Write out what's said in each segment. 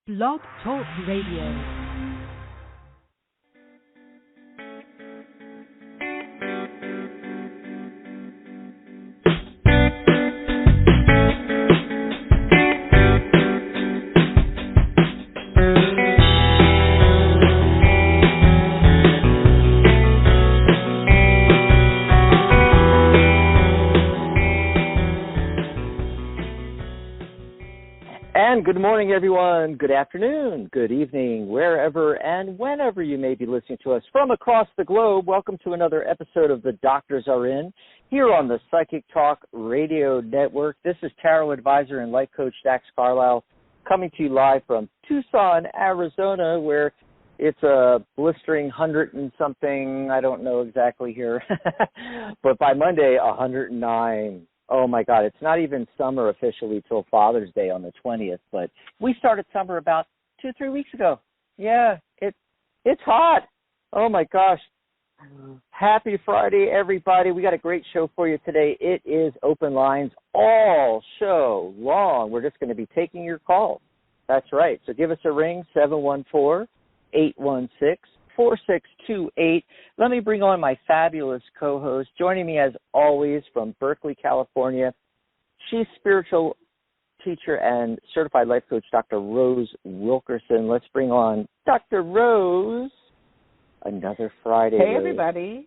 Blog Talk Radio. And good morning, everyone. Good afternoon, good evening, wherever and whenever you may be listening to us from across the globe. Welcome to another episode of The Doctors Are In, here on the Psychic Talk Radio Network. This is tarot advisor and life coach Dax Carlisle, coming to you live from Tucson, Arizona, where it's a blistering 100 and something, I don't know exactly here, but by Monday, 109. Oh, my God, it's not even summer officially till Father's Day on the 20th, but we started summer about 2-3 weeks ago. Yeah, it's hot. Oh, my gosh. Happy Friday, everybody. We got a great show for you today. It is open lines all show long. We're just going to be taking your calls. That's right. So give us a ring, 714-816-4628. Let me bring on my fabulous co-host. Joining me as always from Berkeley, California, she's spiritual teacher and certified life coach, Dr. Rose Wilkerson. Let's bring on Dr. Rose. Another Friday. Hey, everybody.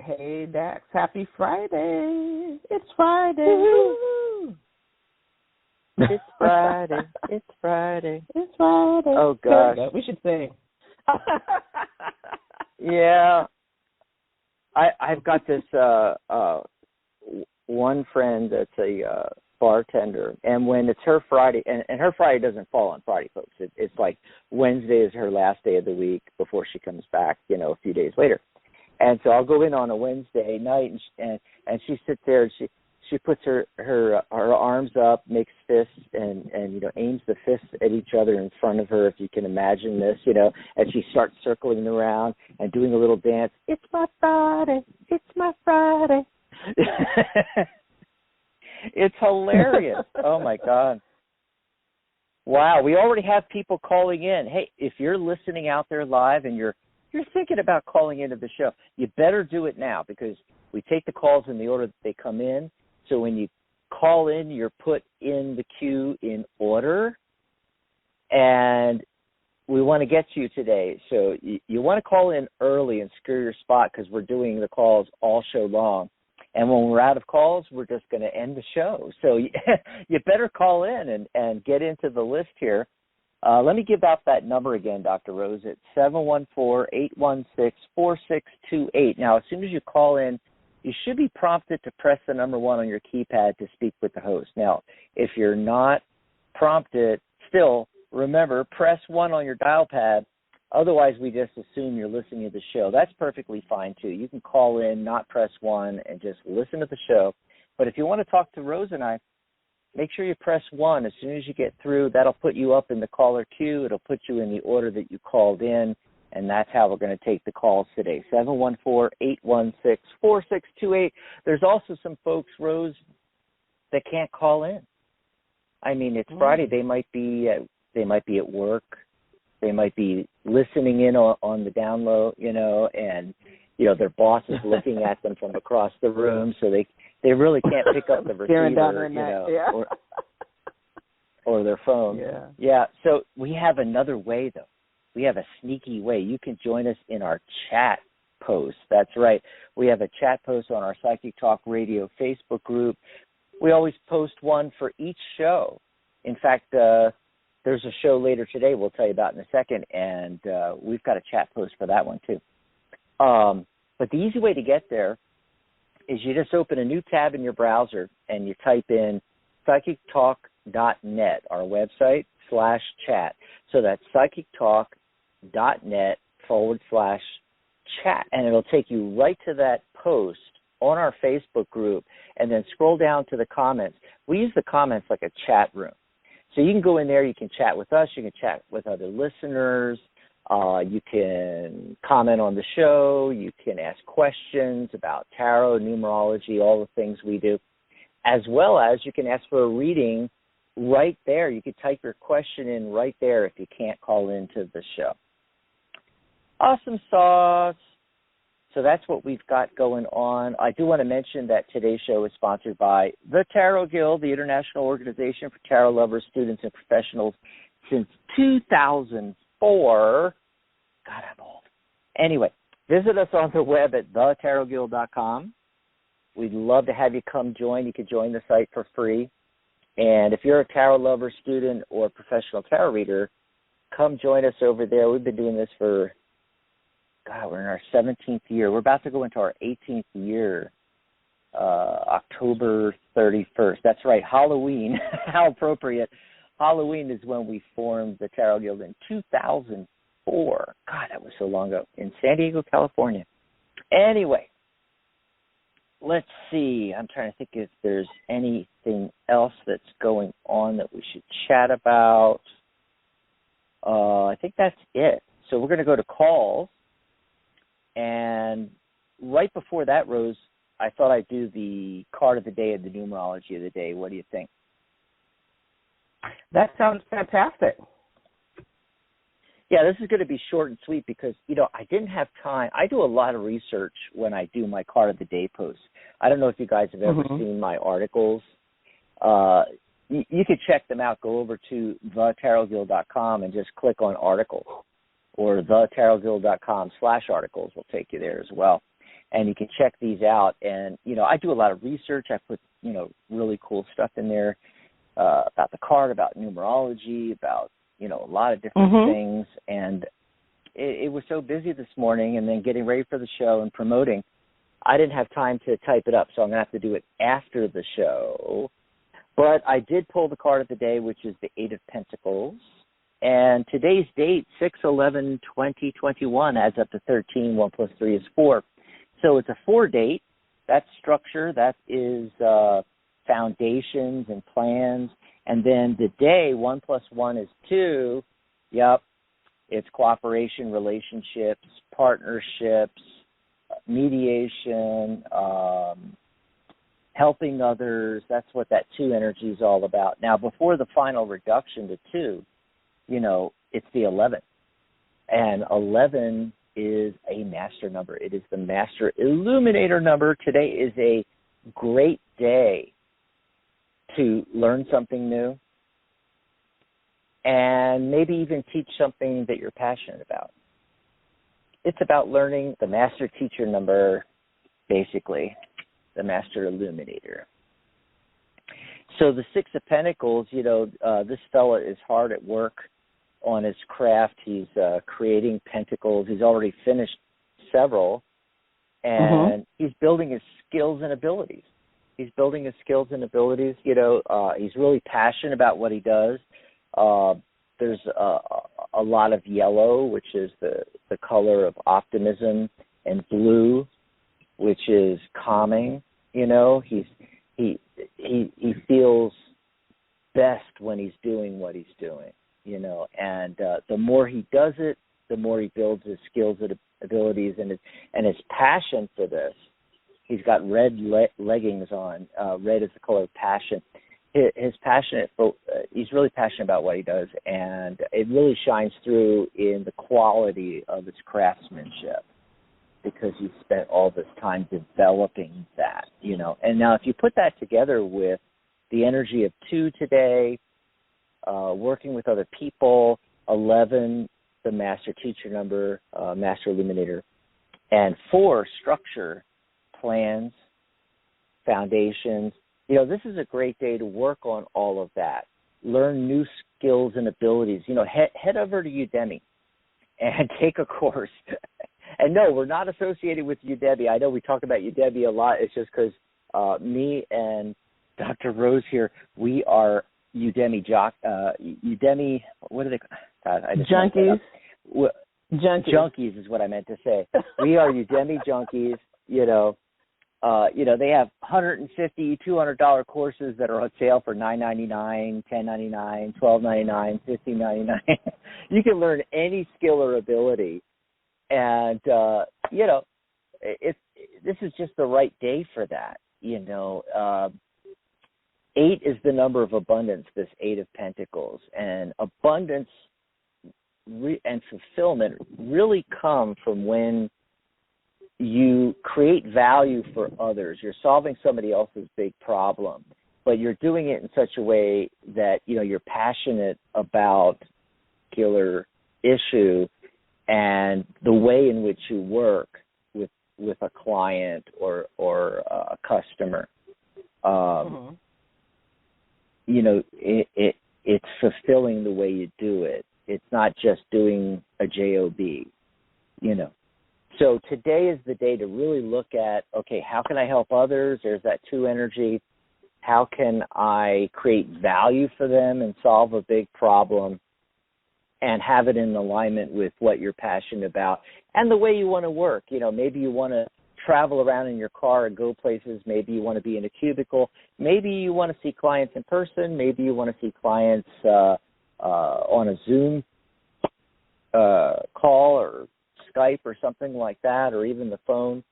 Hey, Dax. Happy Friday. It's Friday. Woo-hoo. It's Friday. It's Friday. It's Friday. Oh, gosh. We should sing. Yeah, I've got this one friend that's a bartender, and when it's her Friday, and her Friday doesn't fall on Friday, folks. It's like Wednesday is her last day of the week before she comes back, a few days later. And so I'll go in on a Wednesday night, and she sits there and she puts her arms up, makes fists, and aims the fists at each other in front of her, if you can imagine this, and she starts circling around and doing a little dance. It's my Friday. It's my Friday. It's hilarious. Oh, my God. Wow, we already have people calling in. Hey, if you're listening out there live and you're thinking about calling into the show, you better do it now, because we take the calls in the order that they come in. So when you call in, you're put in the queue in order, and we want to get to you today. So you want to call in early and secure your spot, because we're doing the calls all show long. And when we're out of calls, we're just going to end the show. So you better call in and get into the list here. Let me give out that number again, Dr. Rose. It's 714-816-4628. Now, as soon as you call in, you should be prompted to press the number 1 on your keypad to speak with the host. Now, if you're not prompted, still, remember, press 1 on your dial pad. Otherwise, we just assume you're listening to the show. That's perfectly fine, too. You can call in, not press 1, and just listen to the show. But if you want to talk to Rose and I, make sure you press 1 as soon as you get through. That'll put you up in the caller queue. It'll put you in the order that you called in. And that's how we're going to take the calls today, 714-816-4628. There's also some folks, Rose, that can't call in. I mean, it's Friday. They might be at work. They might be listening in on the down low, and, their boss is looking at them from across the room, so they really can't pick up the receiver, or their phone. Yeah. So we have another way, though. We have a sneaky way. You can join us in our chat post. That's right. We have a chat post on our Psychic Talk Radio Facebook group. We always post one for each show. In fact, there's a show later today we'll tell you about in a second, and we've got a chat post for that one too. But the easy way to get there is you just open a new tab in your browser and you type in psychictalk.net, our website, /chat. So that's psychictalk.net/chat. And it'll take you right to that post on our Facebook group, and then scroll down to the comments. We use the comments like a chat room. So you can go in there, you can chat with us, you can chat with other listeners, you can comment on the show, you can ask questions about tarot, numerology, all the things we do, as well as you can ask for a reading right there. You could type your question in right there if you can't call into the show. Awesome sauce. So that's what we've got going on. I do want to mention that today's show is sponsored by the Tarot Guild, the International Organization for Tarot Lovers, Students, and Professionals since 2004. God, I'm old. Anyway, visit us on the web at thetarotguild.com. We'd love to have you come join. You can join the site for free. And if you're a tarot lover, student, or professional tarot reader, come join us over there. We've been doing this for, God, we're in our 17th year. We're about to go into our 18th year, October 31st. That's right, Halloween. How appropriate. Halloween is when we formed the Tarot Guild in 2004. God, that was so long ago, in San Diego, California. Anyway, let's see. I'm trying to think if there's anything else that's going on that we should chat about. I think that's it. So we're going to go to calls. And right before that, Rose, I thought I'd do the card of the day and the numerology of the day. What do you think? That sounds fantastic. Yeah, this is going to be short and sweet because, I didn't have time. I do a lot of research when I do my card of the day posts. I don't know if you guys have ever seen my articles. You could check them out. Go over to thetarotguild.com and just click on articles, or thetarotguild.com/articles will take you there as well. And you can check these out. And, I do a lot of research. I put, really cool stuff in there about the card, about numerology, about, a lot of different things. And it was so busy this morning and then getting ready for the show and promoting, I didn't have time to type it up. So I'm going to have to do it after the show. But I did pull the card of the day, which is the Eight of Pentacles. And today's date, 6/11/2021, adds up to 13. 1 + 3 is 4. So it's a 4 date. That's structure. That is foundations and plans. And then the day, 1 + 1 is 2. Yep. It's cooperation, relationships, partnerships, mediation, helping others. That's what that 2 energy is all about. Now, before the final reduction to 2, it's the 11. And 11 is a master number. It is the master illuminator number. Today is a great day to learn something new and maybe even teach something that you're passionate about. It's about learning the master teacher number, basically, the master illuminator. So the 6 of Pentacles, this fella is hard at work on his craft. He's creating pentacles. He's already finished several, and he's building his skills and abilities. He's really passionate about what he does. There's a lot of yellow, which is the color of optimism, and blue, which is calming. He feels best when he's doing what he's doing. And the more he does it, the more he builds his skills and abilities and his passion for this. He's got red leggings on. Red is the color of passion. He's really passionate about what he does, and it really shines through in the quality of his craftsmanship because he spent all this time developing that, And now if you put that together with the energy of 2 today, working with other people, 11, the master teacher number, master illuminator, and 4, structure, plans, foundations. This is a great day to work on all of that. Learn new skills and abilities. Head over to Udemy and take a course. And no, we're not associated with Udemy. I know we talk about Udemy a lot. It's just because me and Dr. Rose here, we are Udemy Udemy, what are they? God, I just junkies. Junkies is what I meant to say. We are Udemy junkies. They have $150, $200 courses that are on sale for $9.99, $10.99, $12.99, $15.99. You can learn any skill or ability, and this is just the right day for that. 8 is the number of abundance, this 8 of Pentacles. And abundance and fulfillment really come from when you create value for others. You're solving somebody else's big problem, but you're doing it in such a way that, you're passionate about a particular issue and the way in which you work with a client or a customer. It's fulfilling the way you do it. It's not just doing a job, So today is the day to really look at, okay, how can I help others? There's that 2 energy. How can I create value for them and solve a big problem and have it in alignment with what you're passionate about and the way you want to work? Maybe you want to travel around in your car and go places. Maybe you want to be in a cubicle. Maybe you want to see clients in person. Maybe you want to see clients on a Zoom call or Skype or something like that, or even the phone.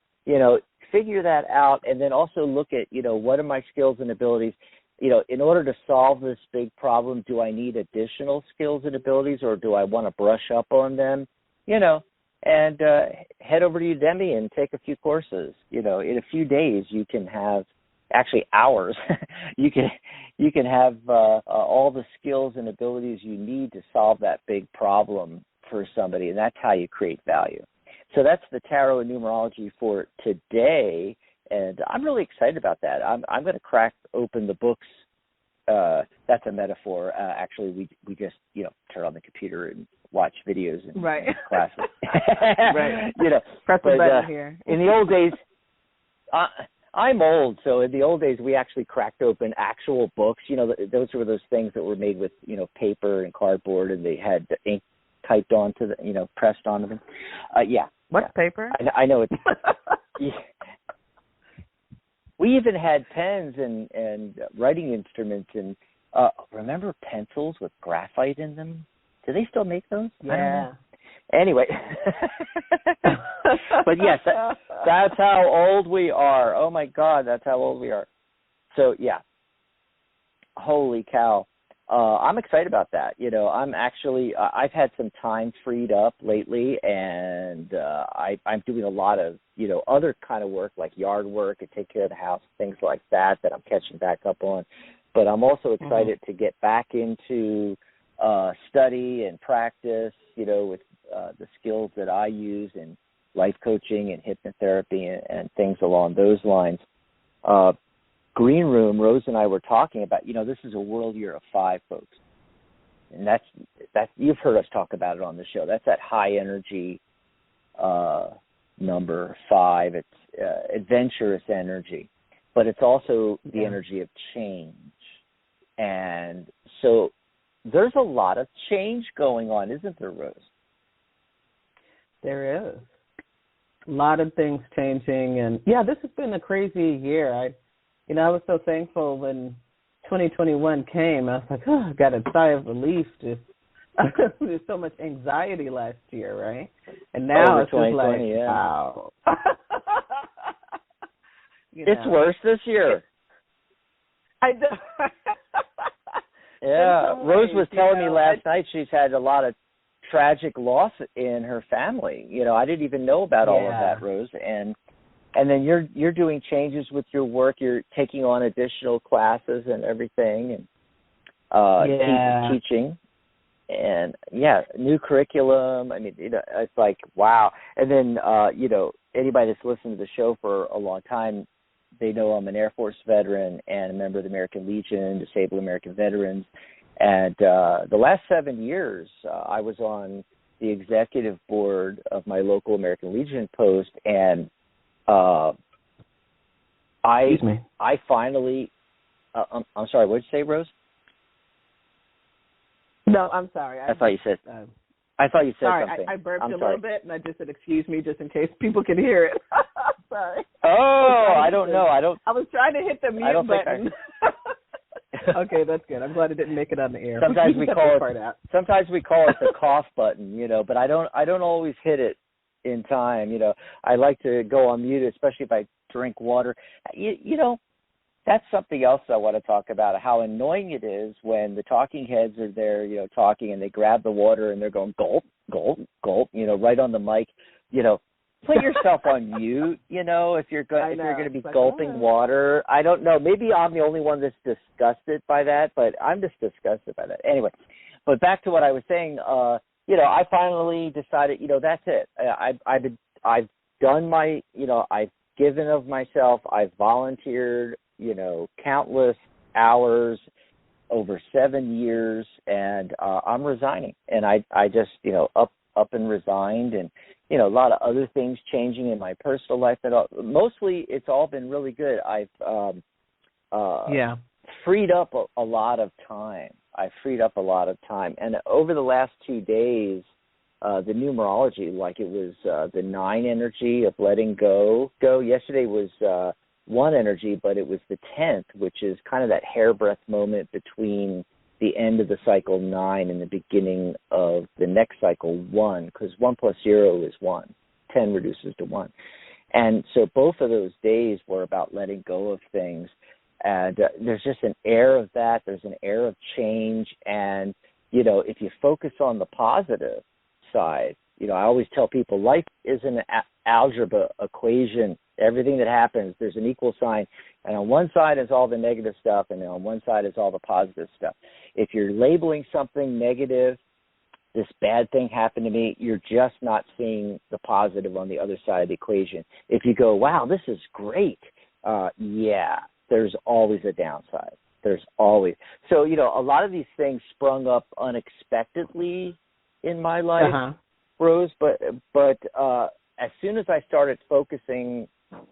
Figure that out, and then also look at, what are my skills and abilities? In order to solve this big problem, do I need additional skills and abilities, or do I want to brush up on them? And head over to Udemy and take a few courses. In a few days, you can have, actually hours, you can have all the skills and abilities you need to solve that big problem for somebody, and that's how you create value. So that's the tarot and numerology for today, and I'm really excited about that. I'm going to crack open the books. That's a metaphor. Actually, we just turn on the computer and watch videos and classes. Right. Press the button here. In the old days, I'm old, so in the old days we actually cracked open actual books. Those were those things that were made with paper and cardboard, and they had ink typed onto the pressed onto them. What's paper? I know it's. Yeah. We even had pens and writing instruments, and remember pencils with graphite in them? Do they still make those? Yeah. Anyway, but yes, that's how old we are. Oh my God, that's how old we are. So yeah, holy cow. I'm excited about that. I'm actually, I've had some time freed up lately, and I'm doing a lot of, other kind of work, like yard work and take care of the house, things like that I'm catching back up on. But I'm also excited to get back into study and practice, with the skills that I use in life coaching and hypnotherapy and things along those lines. Green Room, Rose and I were talking about, this is a world year of 5, folks. And that's you've heard us talk about it on the show. That's that high energy number 5. It's adventurous energy, but it's also the energy of change. And so there's a lot of change going on, isn't there, Rose? There is. A lot of things changing. And, this has been a crazy year. I was so thankful when 2021 came. I was like, I got a sigh of relief. There's so much anxiety last year, right? And now it's just like, wow. It's worse this year. I know. Yeah, Rose was telling me last night she's had a lot of tragic loss in her family. I didn't even know about all of that, Rose. And then you're doing changes with your work. You're taking on additional classes and everything, and teaching, and new curriculum. I mean, it's like wow. And then anybody that's listened to the show for a long time, they know I'm an Air Force veteran and a member of the American Legion, Disabled American Veterans. And the last 7 years, I was on the executive board of my local American Legion post, and I finally, I'm sorry, what did you say, Rose? No, I'm sorry. I thought you said something. I burped a little bit, and I just said, excuse me, just in case people can hear it. Sorry. Oh, I don't know. I was trying to hit the mute button. Okay, that's good. I'm glad it didn't make it on the air. Sometimes we call it the cough button, but I don't always hit it in time. I like to go on mute, especially if I drink water. That's something else I want to talk about, how annoying it is when the talking heads are there, talking, and they grab the water and they're going gulp, gulp, gulp, right on the mic. Put yourself on mute, if you're going to be gulping water. I don't know. Maybe I'm the only one that's disgusted by that, but I'm just disgusted by that. Anyway, but back to what I was saying, I finally decided, that's it. I've done my, I've given of myself. I've volunteered, countless hours over 7 years, and I'm resigning. And I just, up and resigned, and, a lot of other things changing in my personal life. Mostly it's all been really good. I've freed up a lot of time. And over the last 2 days, the numerology, like it was the 9 energy of letting go. Yesterday was 1 energy, but it was the 10th, which is kind of that hairbreadth moment between the end of the cycle 9 and the beginning of the next cycle 1, because 1 plus 0 is 1. 10 reduces to 1. And so both of those days were about letting go of things. And there's just an air of that. There's an air of change. And, if you focus on the positive side, I always tell people life is an algebra equation. Everything that happens, there's an equal sign. And on one side is all the negative stuff, and then on one side is all the positive stuff. If you're labeling something negative, this bad thing happened to me, you're just not seeing the positive on the other side of the equation. If you go, wow, this is great, there's always a downside. There's always. So, a lot of these things sprung up unexpectedly in my life, Rose, but as soon as I started focusing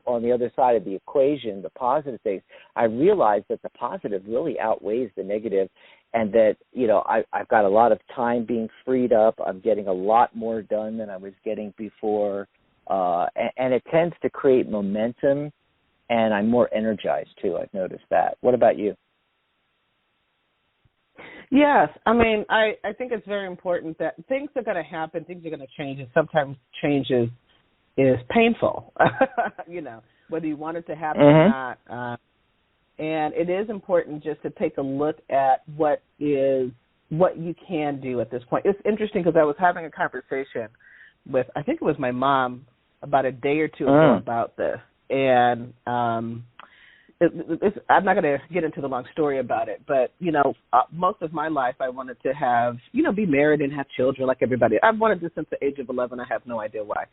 on the other side of the equation, the positive things, I realized that the positive really outweighs the negative, and that, I've got a lot of time being freed up. I'm getting a lot more done than I was getting before, and it tends to create momentum, and I'm more energized, too. I've noticed that. What about you? Yes. I mean, I think it's very important that things are going to happen, things are going to change, and sometimes changes is painful, whether you want it to happen or not. And it is important just to take a look at what you can do at this point. It's interesting because I was having a conversation with, I think it was my mom, about a day or two ago about this. And I'm not going to get into the long story about it, but, most of my life I wanted to have, be married and have children like everybody. I've wanted this since the age of 11. I have no idea why.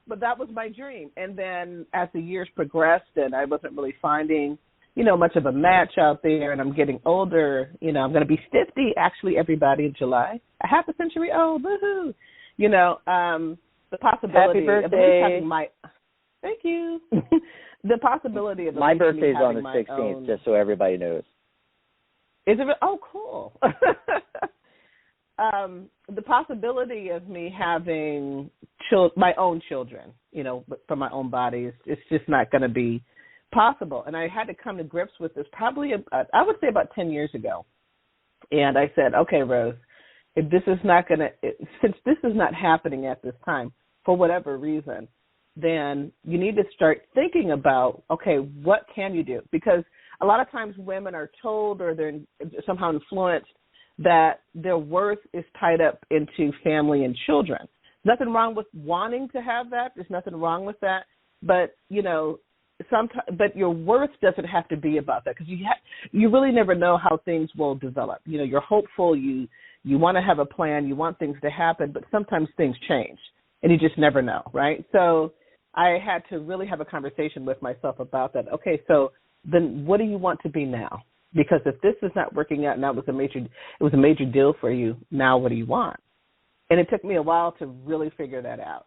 But that was my dream. And then as the years progressed and I wasn't really finding, much of a match out there, and I'm getting older, I'm going to be 50, actually, everybody, in July. A half a century old, woohoo. The possibility of having my – thank you. The possibility of my birthday's on the 16th, just so everybody knows. Is it? Oh, cool. The possibility of me having my own children, from my own body, it's just not going to be possible. And I had to come to grips with this probably, I would say, about 10 years ago. And I said, okay, Rose, if this is not going to, since this is not happening at this time for whatever reason, then you need to start thinking about, okay, what can you do? Because a lot of times women are told, or they're somehow influenced, that their worth is tied up into family and children. Nothing wrong with wanting to have that. There's nothing wrong with that. But, but your worth doesn't have to be about that, because you really never know how things will develop. You're hopeful, you want to have a plan, you want things to happen, but sometimes things change, and you just never know, right? So I had to really have a conversation with myself about that. Okay, so then what do you want to be now? Because if this is not working out, and it was a major deal for you, now what do you want? And it took me a while to really figure that out.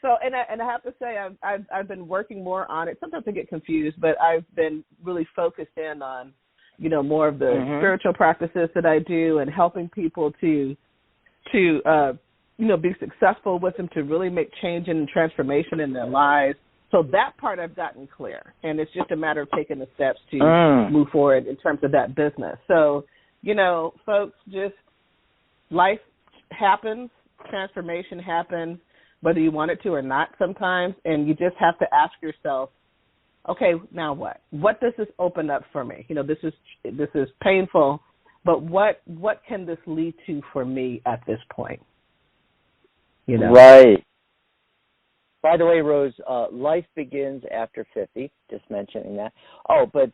So, and I have to say, I've been working more on it. Sometimes I get confused, but I've been really focused in on, more of the spiritual practices that I do, and helping people to be successful with them, to really make change and transformation in their lives. So that part I've gotten clear, and it's just a matter of taking the steps to move forward in terms of that business. So, folks, just life happens, transformation happens, whether you want it to or not sometimes, and you just have to ask yourself, okay, now what? What does this open up for me? This is painful, but what can this lead to for me at this point? Right. By the way, Rose, life begins after 50. Just mentioning that. Oh, but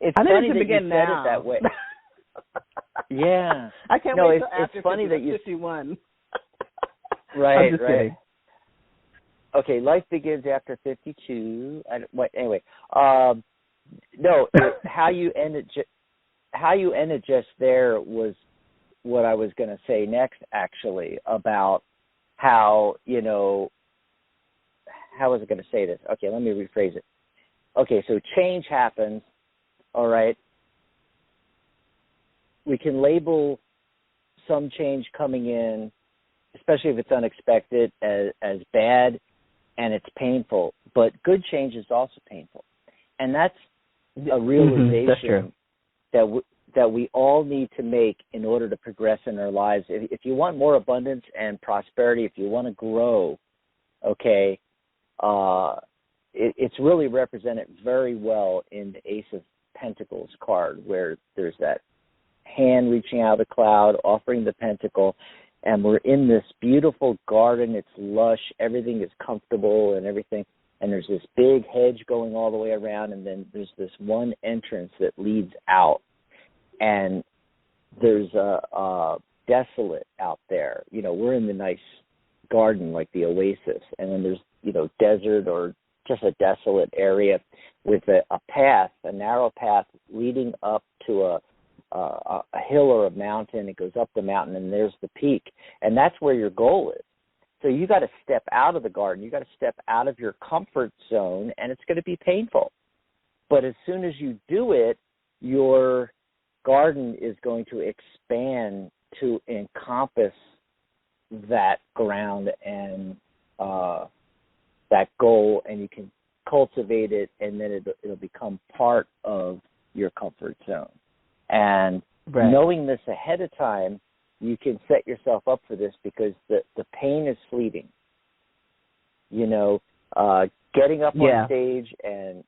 it's funny that you said it that way. Yeah. I can't wait till after it's funny 50, that you 51. Right. I'm just kidding. Okay, life begins after 52. Anyway, no, how you ended just there was what I was going to say next, actually, about how, how was I going to say this? Okay, let me rephrase it. Okay, so change happens, all right? We can label some change coming in, especially if it's unexpected, as bad, and it's painful. But good change is also painful. And that's a realization that we all need to make in order to progress in our lives. If you want more abundance and prosperity, if you want to grow, okay, it's really represented very well in the Ace of Pentacles card, where there's that hand reaching out of the cloud, offering the pentacle, and we're in this beautiful garden. It's lush. Everything is comfortable and everything. And there's this big hedge going all the way around, and then there's this one entrance that leads out. And there's a desolate out there. We're in the nice garden like the oasis. And then there's, desert or just a desolate area with a path, a narrow path leading up to a hill or a mountain. It goes up the mountain, and there's the peak. And that's where your goal is. So you got to step out of the garden. You got to step out of your comfort zone, and it's going to be painful. But as soon as you do it, your garden is going to expand to encompass that ground and that goal, and you can cultivate it, and then it'll become part of your comfort zone. And knowing this ahead of time, you can set yourself up for this, because the pain is fleeting. Getting up on stage and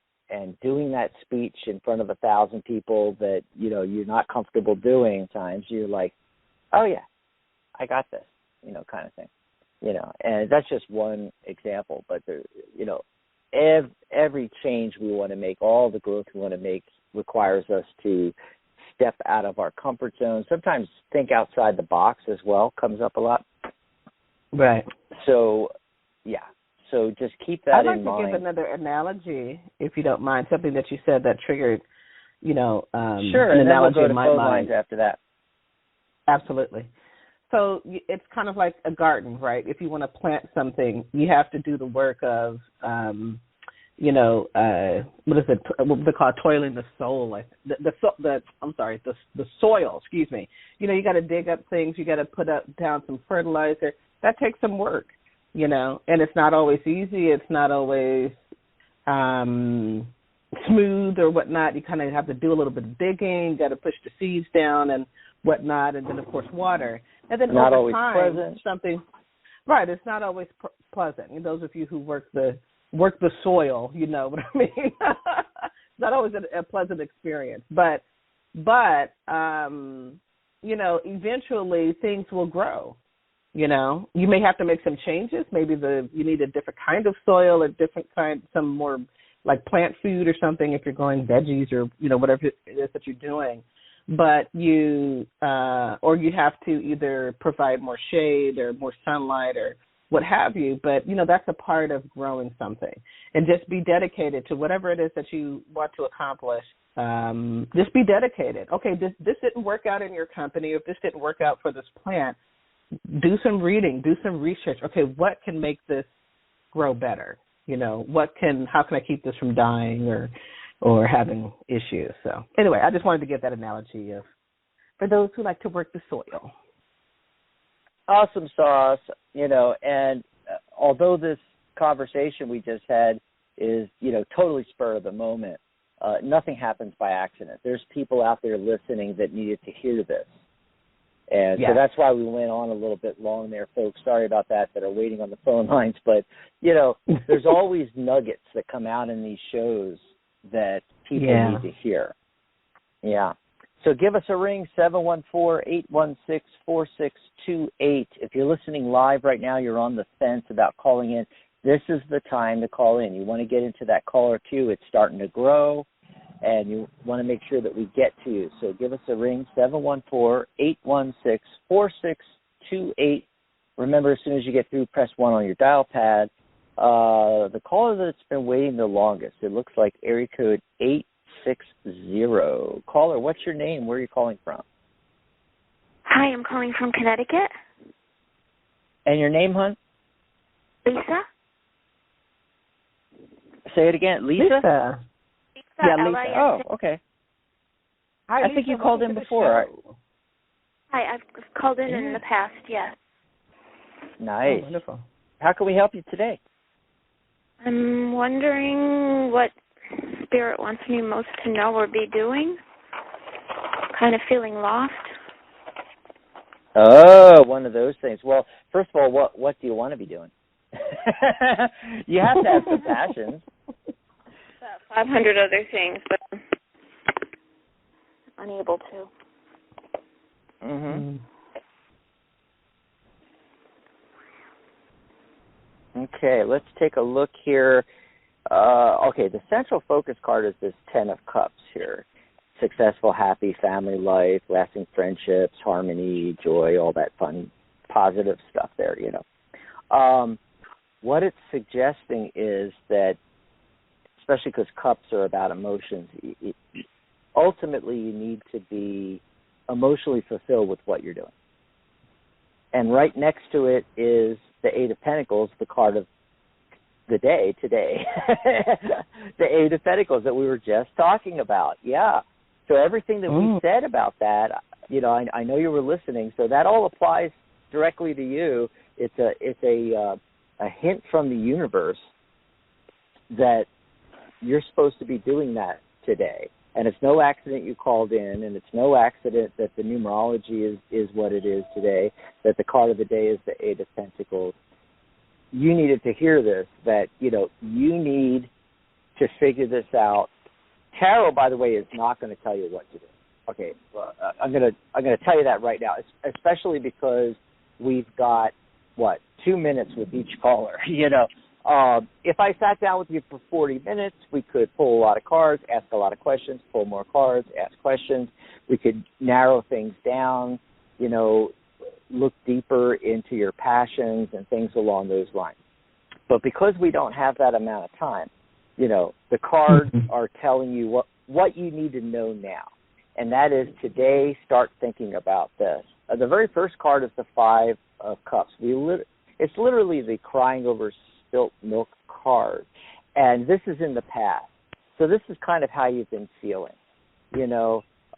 doing that speech in front of 1,000 people that, you're not comfortable doing times, you're like, oh, yeah, I got this, kind of thing. And that's just one example. But, every change we want to make, all the growth we want to make requires us to step out of our comfort zone. Sometimes think outside the box as well comes up a lot. Right. So, yeah. So just keep that in mind. I'd like to give another analogy, if you don't mind, something that you said that triggered, sure, an and analogy then we'll go in to my phone mind. lines after that. Absolutely. So it's kind of like a garden, right? If you want to plant something, you have to do the work of, what is it? What they call toiling the soul, like the soil. Excuse me. You got to dig up things. You got to put down some fertilizer. That takes some work, and it's not always easy. It's not always smooth or whatnot. You kind of have to do a little bit of digging. You got to push the seeds down and whatnot, and then of course water. And then not over always time, pleasant. Right, it's not always pleasant. And those of you who work the soil, you know what I mean. It's not always a pleasant experience, but eventually things will grow. You may have to make some changes. Maybe you need a different kind of soil, some more like plant food or something if you're growing veggies or whatever it is that you're doing. But you have to either provide more shade or more sunlight or what have you. But, that's a part of growing something. And just be dedicated to whatever it is that you want to accomplish. Just be dedicated. Okay, this didn't work out in your company. If this didn't work out for this plant, do some reading, do some research. Okay, what can make this grow better? How can I keep this from dying or having issues? So anyway, I just wanted to get that analogy for those who like to work the soil. Awesome sauce, and although this conversation we just had is, totally spur of the moment, nothing happens by accident. There's people out there listening that needed to hear this. And Yeah. so that's why we went on a little bit long there, folks. Sorry about that are waiting on the phone lines. But, there's always nuggets that come out in these shows that people need to hear. Yeah. So give us a ring, 714-816-4628. If you're listening live right now, you're on the fence about calling in, this is the time to call in. You want to get into that caller queue. It's starting to grow, and you want to make sure that we get to you. So give us a ring, 714-816-4628. Remember, as soon as you get through, press 1 on your dial pad. The caller that's been waiting the longest, it looks like area code 860. Caller, what's your name? Where are you calling from? Hi, I'm calling from Connecticut. And your name, hon? Lisa? Say it again. Lisa? Lisa. Yeah, Lisa. L-I-S-A. Oh, okay. Hi, I think you called in before. Hi, I've called in the past, yes. Nice. Oh, wonderful. How can we help you today? I'm wondering what Spirit wants me most to know or be doing. Kind of feeling lost. Oh, one of those things. Well, first of all, what do you want to be doing? You have to have some passions. 500 other things, but I'm unable to. Mm-hmm. Okay, let's take a look here. Okay, the central focus card is this 10 of Cups here. Successful, happy family life, lasting friendships, harmony, joy, all that fun, positive stuff there, What it's suggesting is that, especially because Cups are about emotions, ultimately you need to be emotionally fulfilled with what you're doing. And right next to it is the Eight of Pentacles, the card of the day today. The Eight of Pentacles that we were just talking about. Yeah. So everything that we said about that, I know you were listening, so that all applies directly to you. It's a hint from the universe that you're supposed to be doing that today. And it's no accident you called in, and it's no accident that the numerology is what it is today, that the card of the day is the Eight of Pentacles. You needed to hear this, that, you need to figure this out. Tarot, by the way, is not going to tell you what to do. Okay, well, I'm going to tell you that right now, especially because we've got, 2 minutes with each caller, If I sat down with you for 40 minutes, we could pull a lot of cards, ask a lot of questions, pull more cards, ask questions. We could narrow things down, look deeper into your passions and things along those lines. But because we don't have that amount of time, the cards are telling you what you need to know now. And that is today, start thinking about this. The very first card is the Five of Cups. It's literally the crying over spilt milk card. And this is in the past. So this is kind of how you've been feeling. You're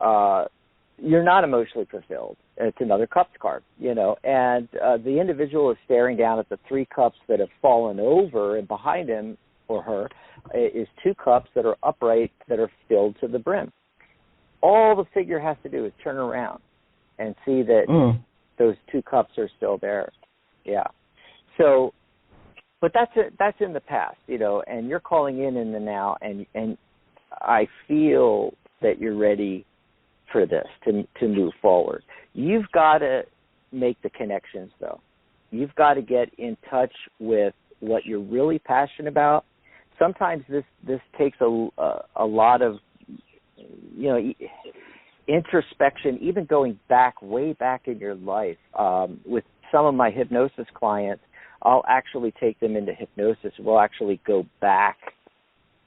not emotionally fulfilled. It's another Cups card, and the individual is staring down at the 3 cups that have fallen over, and behind him or her is 2 cups that are upright that are filled to the brim. All the figure has to do is turn around and see that those 2 cups are still there. Yeah. So, but that's in the past, and you're calling in the now, and I feel that you're ready for this to move forward. You've got to make the connections, though. You've got to get in touch with what you're really passionate about. Sometimes this takes a lot of introspection, even going way back in your life. With some of my hypnosis clients, I'll actually take them into hypnosis. We'll actually go back.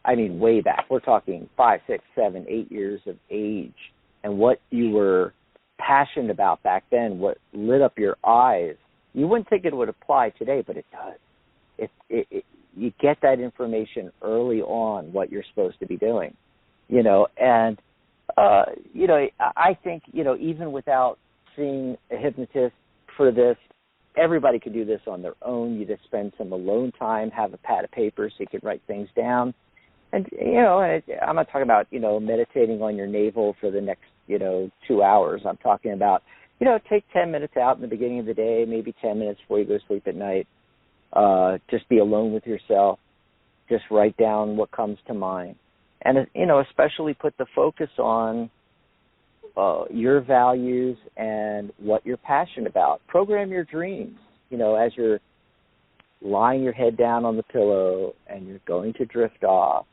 I mean, way back. We're talking 5, 6, 7, 8 years of age. And what you were passionate about back then, what lit up your eyes, you wouldn't think it would apply today, but it does. You get that information early on, what you're supposed to be doing, and, I think, even without seeing a hypnotist for this, everybody can do this on their own. You just spend some alone time, have a pad of paper so you can write things down. And, I'm not talking about, meditating on your navel for the next, 2 hours. I'm talking about, take 10 minutes out in the beginning of the day, maybe 10 minutes before you go to sleep at night. Just be alone with yourself. Just write down what comes to mind. And, especially put the focus on your values and what you're passionate about. Program your dreams, as you're lying your head down on the pillow and you're going to drift off.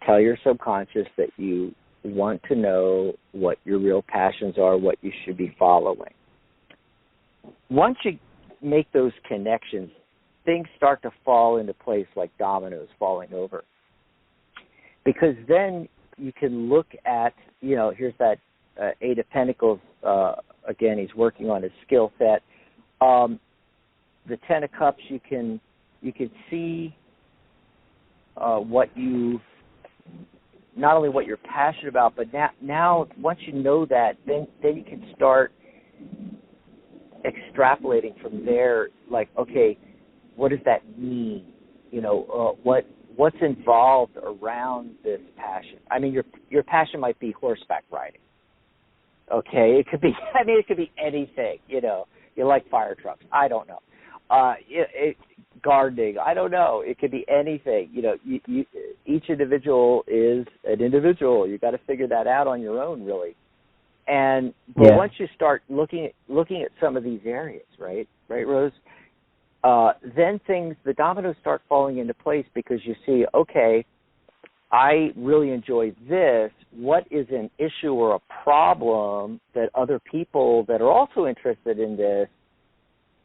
Tell your subconscious that you want to know what your real passions are, what you should be following. Once you make those connections, things start to fall into place like dominoes falling over. Because then you can look at, here's that Eight of Pentacles. Again, he's working on his skill set. The Ten of Cups, you can see not only what you're passionate about, but now once you know that, then you can start extrapolating from there. Like, okay, what does that mean? What's involved around this passion? I mean, your passion might be horseback riding. Okay, it could be anything. You like fire trucks. I don't know. Gardening. I don't know. It could be anything. Each individual is an individual. You got to figure that out on your own, really. But once you start looking at some of these areas, right, Rose? Then the dominoes start falling into place because you see, okay, I really enjoy this. What is an issue or a problem that other people that are also interested in this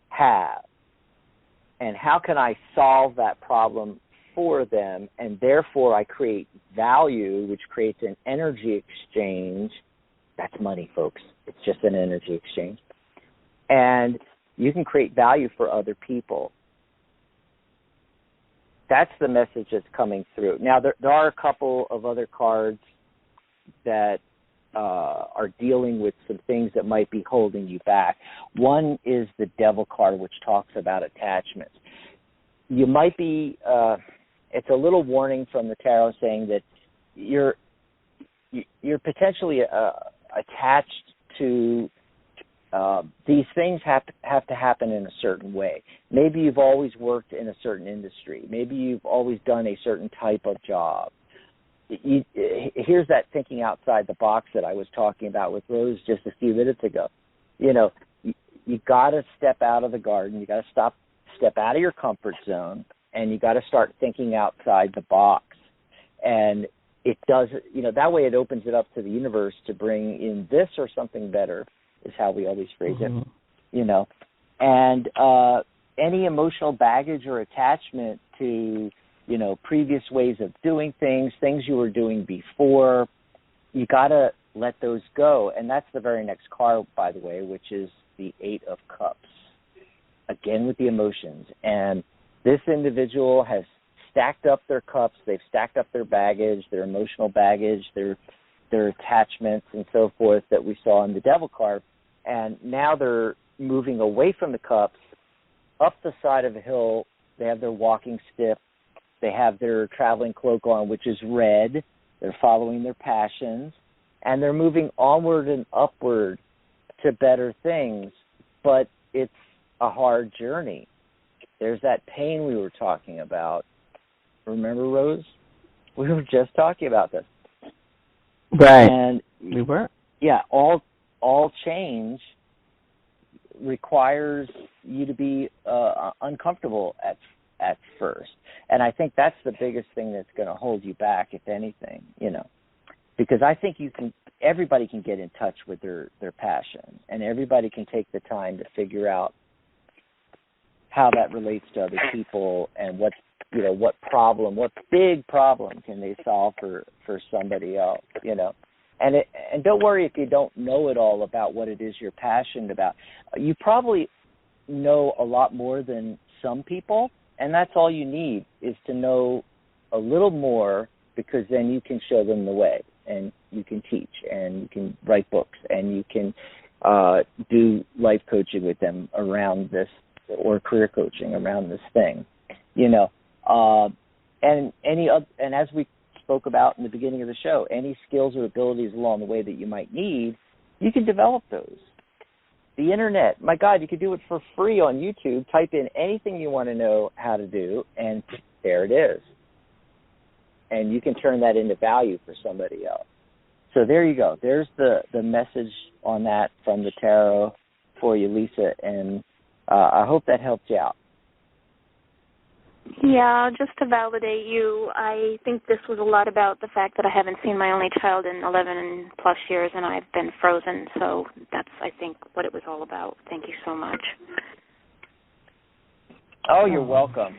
have? And how can I solve that problem for them? And therefore I create value, which creates an energy exchange. That's money, folks. It's just an energy exchange. And you can create value for other people. That's the message that's coming through. Now, there are a couple of other cards that are dealing with some things that might be holding you back. One is the Devil card, which talks about attachments. You might be, it's a little warning from the tarot saying that you're potentially attached to these things have to happen in a certain way. Maybe you've always worked in a certain industry. Maybe you've always done a certain type of job. Here's that thinking outside the box that I was talking about with Rose just a few minutes ago. You got to step out of the garden. You got to step out of your comfort zone, and you got to start thinking outside the box. And it does, that way it opens it up to the universe to bring in this or something better, is how we always phrase it, And any emotional baggage or attachment to, previous ways of doing things you were doing before, you got to let those go. And that's the very next card, by the way, which is the Eight of Cups. Again, with the emotions. And this individual has stacked up their cups. They've stacked up their baggage, their emotional baggage, their attachments and so forth that we saw in the Devil card. And now they're moving away from the cups, up the side of a hill. They have their walking stick. They have their traveling cloak on, which is red. They're following their passions. And they're moving onward and upward to better things. But it's a hard journey. There's that pain we were talking about. Remember, Rose? We were just talking about this. Right. And we were. Yeah, all change requires you to be uncomfortable at first. And I think that's the biggest thing that's going to hold you back, if anything, because I think everybody can get in touch with their passion, and everybody can take the time to figure out how that relates to other people and what big problem can they solve for somebody else, And don't worry if you don't know it all about what it is you're passionate about. You probably know a lot more than some people, and that's all you need is to know a little more, because then you can show them the way, and you can teach, and you can write books, and you can do life coaching with them around this, or career coaching around this thing, and as we spoke about in the beginning of the show, any skills or abilities along the way that you might need, You can develop those. The internet, my God, you could do it for free on YouTube. Type in anything you want to know how to do, and there it is. And you can turn that into value for somebody else. So there you go. There's the message on that from the tarot for you, Lisa, and I hope that helped you out. Yeah, just to validate you, I think this was a lot about the fact that I haven't seen my only child in 11 plus years, and I've been frozen. So that's, I think, what it was all about. Thank you so much. Oh, you're welcome.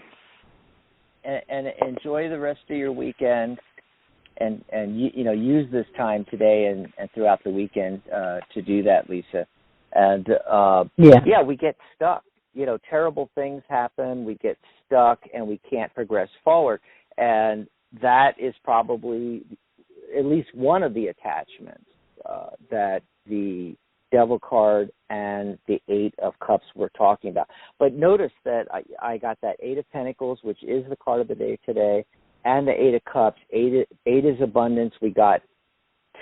And enjoy the rest of your weekend, and use this time today and throughout the weekend to do that, Lisa. And we get stuck. Terrible things happen. We get stuck, and we can't progress forward. And that is probably at least one of the attachments that the Devil card and the Eight of Cups we're talking about. But notice that I got that Eight of Pentacles, which is the card of the day today, and the Eight of Cups. Eight is abundance. We got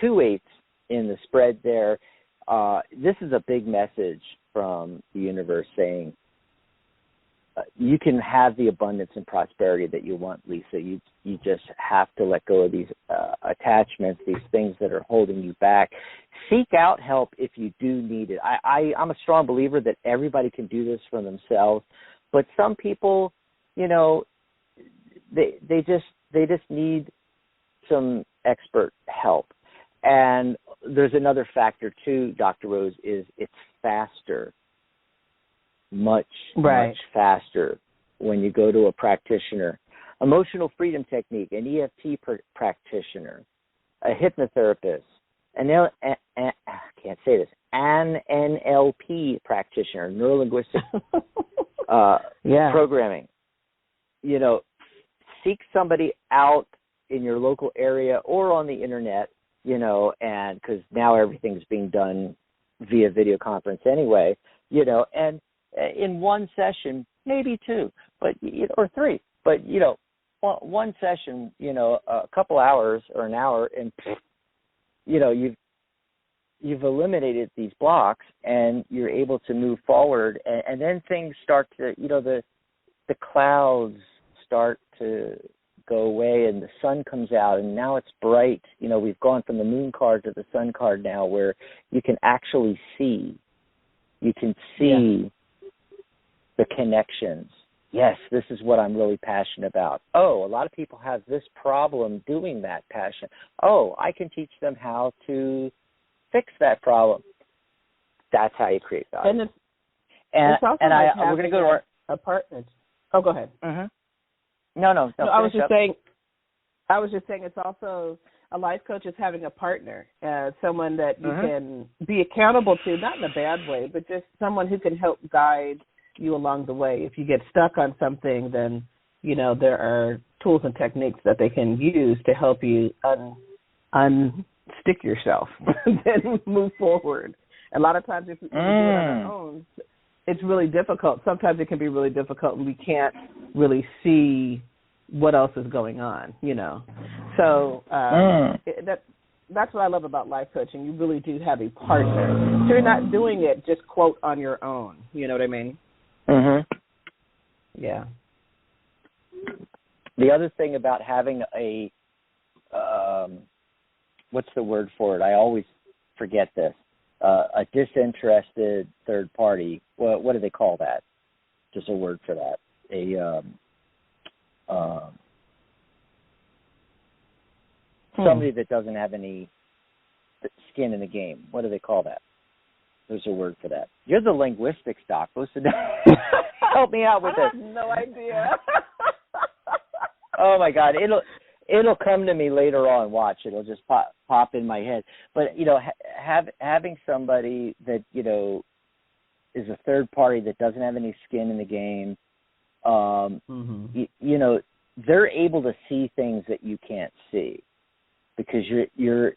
2 eights in the spread there. This is a big message from the universe saying, you can have the abundance and prosperity that you want, Lisa. You just have to let go of these attachments, these things that are holding you back. Seek out help if you do need it. I'm a strong believer that everybody can do this for themselves, but some people, they just need some expert help. And there's another factor too, Dr. Rose, is it's faster. Much faster when you go to a practitioner. Emotional freedom technique, an EFT practitioner, a hypnotherapist, an NLP practitioner, neuro-linguistic programming. Seek somebody out in your local area or on the internet, and because now everything's being done via video conference anyway, and in one session, maybe 2, or 3, but one session, a couple hours or an hour, and you've eliminated these blocks, and you're able to move forward, and then things start to, the clouds start to go away, and the sun comes out, and now it's bright. We've gone from the moon card to the sun card now, where you can actually see. You can see. The connections. Yes, this is what I'm really passionate about. Oh, a lot of people have this problem doing that passion. Oh, I can teach them how to fix that problem. That's how you create value. And it's also we're going to go to our apartment. Oh, go ahead. Mm-hmm. No. I was just saying it's also a life coach is having a partner, someone that you can be accountable to, not in a bad way, but just someone who can help guide you along the way. If you get stuck on something, then there are tools and techniques that they can use to help you unstick yourself and then move forward. A lot of times if we do it on our own, it's really difficult. Sometimes it can be really difficult and we can't really see what else is going on, So that's what I love about life coaching. You really do have a partner. So you're not doing it just, quote, on your own. You know what I mean? Yeah. The other thing about having a, what's the word for it? I always forget this. A disinterested third party. What do they call that? Just a word for that. Somebody that doesn't have any skin in the game. What do they call that? There's a word for that. You're the linguistics doc. Listen, help me out with this. I have no idea. Oh my God, it'll come to me later on. Watch, it'll just pop in my head. But having somebody that is a third party that doesn't have any skin in the game, they're able to see things that you can't see. Because you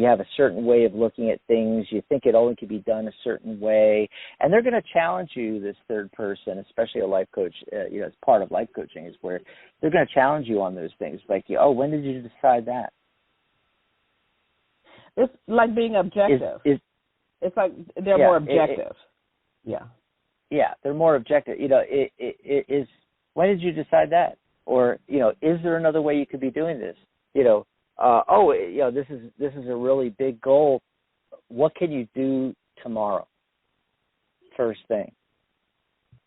have a certain way of looking at things. You think it only could be done a certain way, and they're going to challenge you. This third person, especially a life coach, as part of life coaching, is where they're going to challenge you on those things. Like, when did you decide that? It's like being objective. It's like they're more objective. Yeah, they're more objective. It is. When did you decide that? Or is there another way you could be doing this? This is a really big goal. What can you do tomorrow? First thing.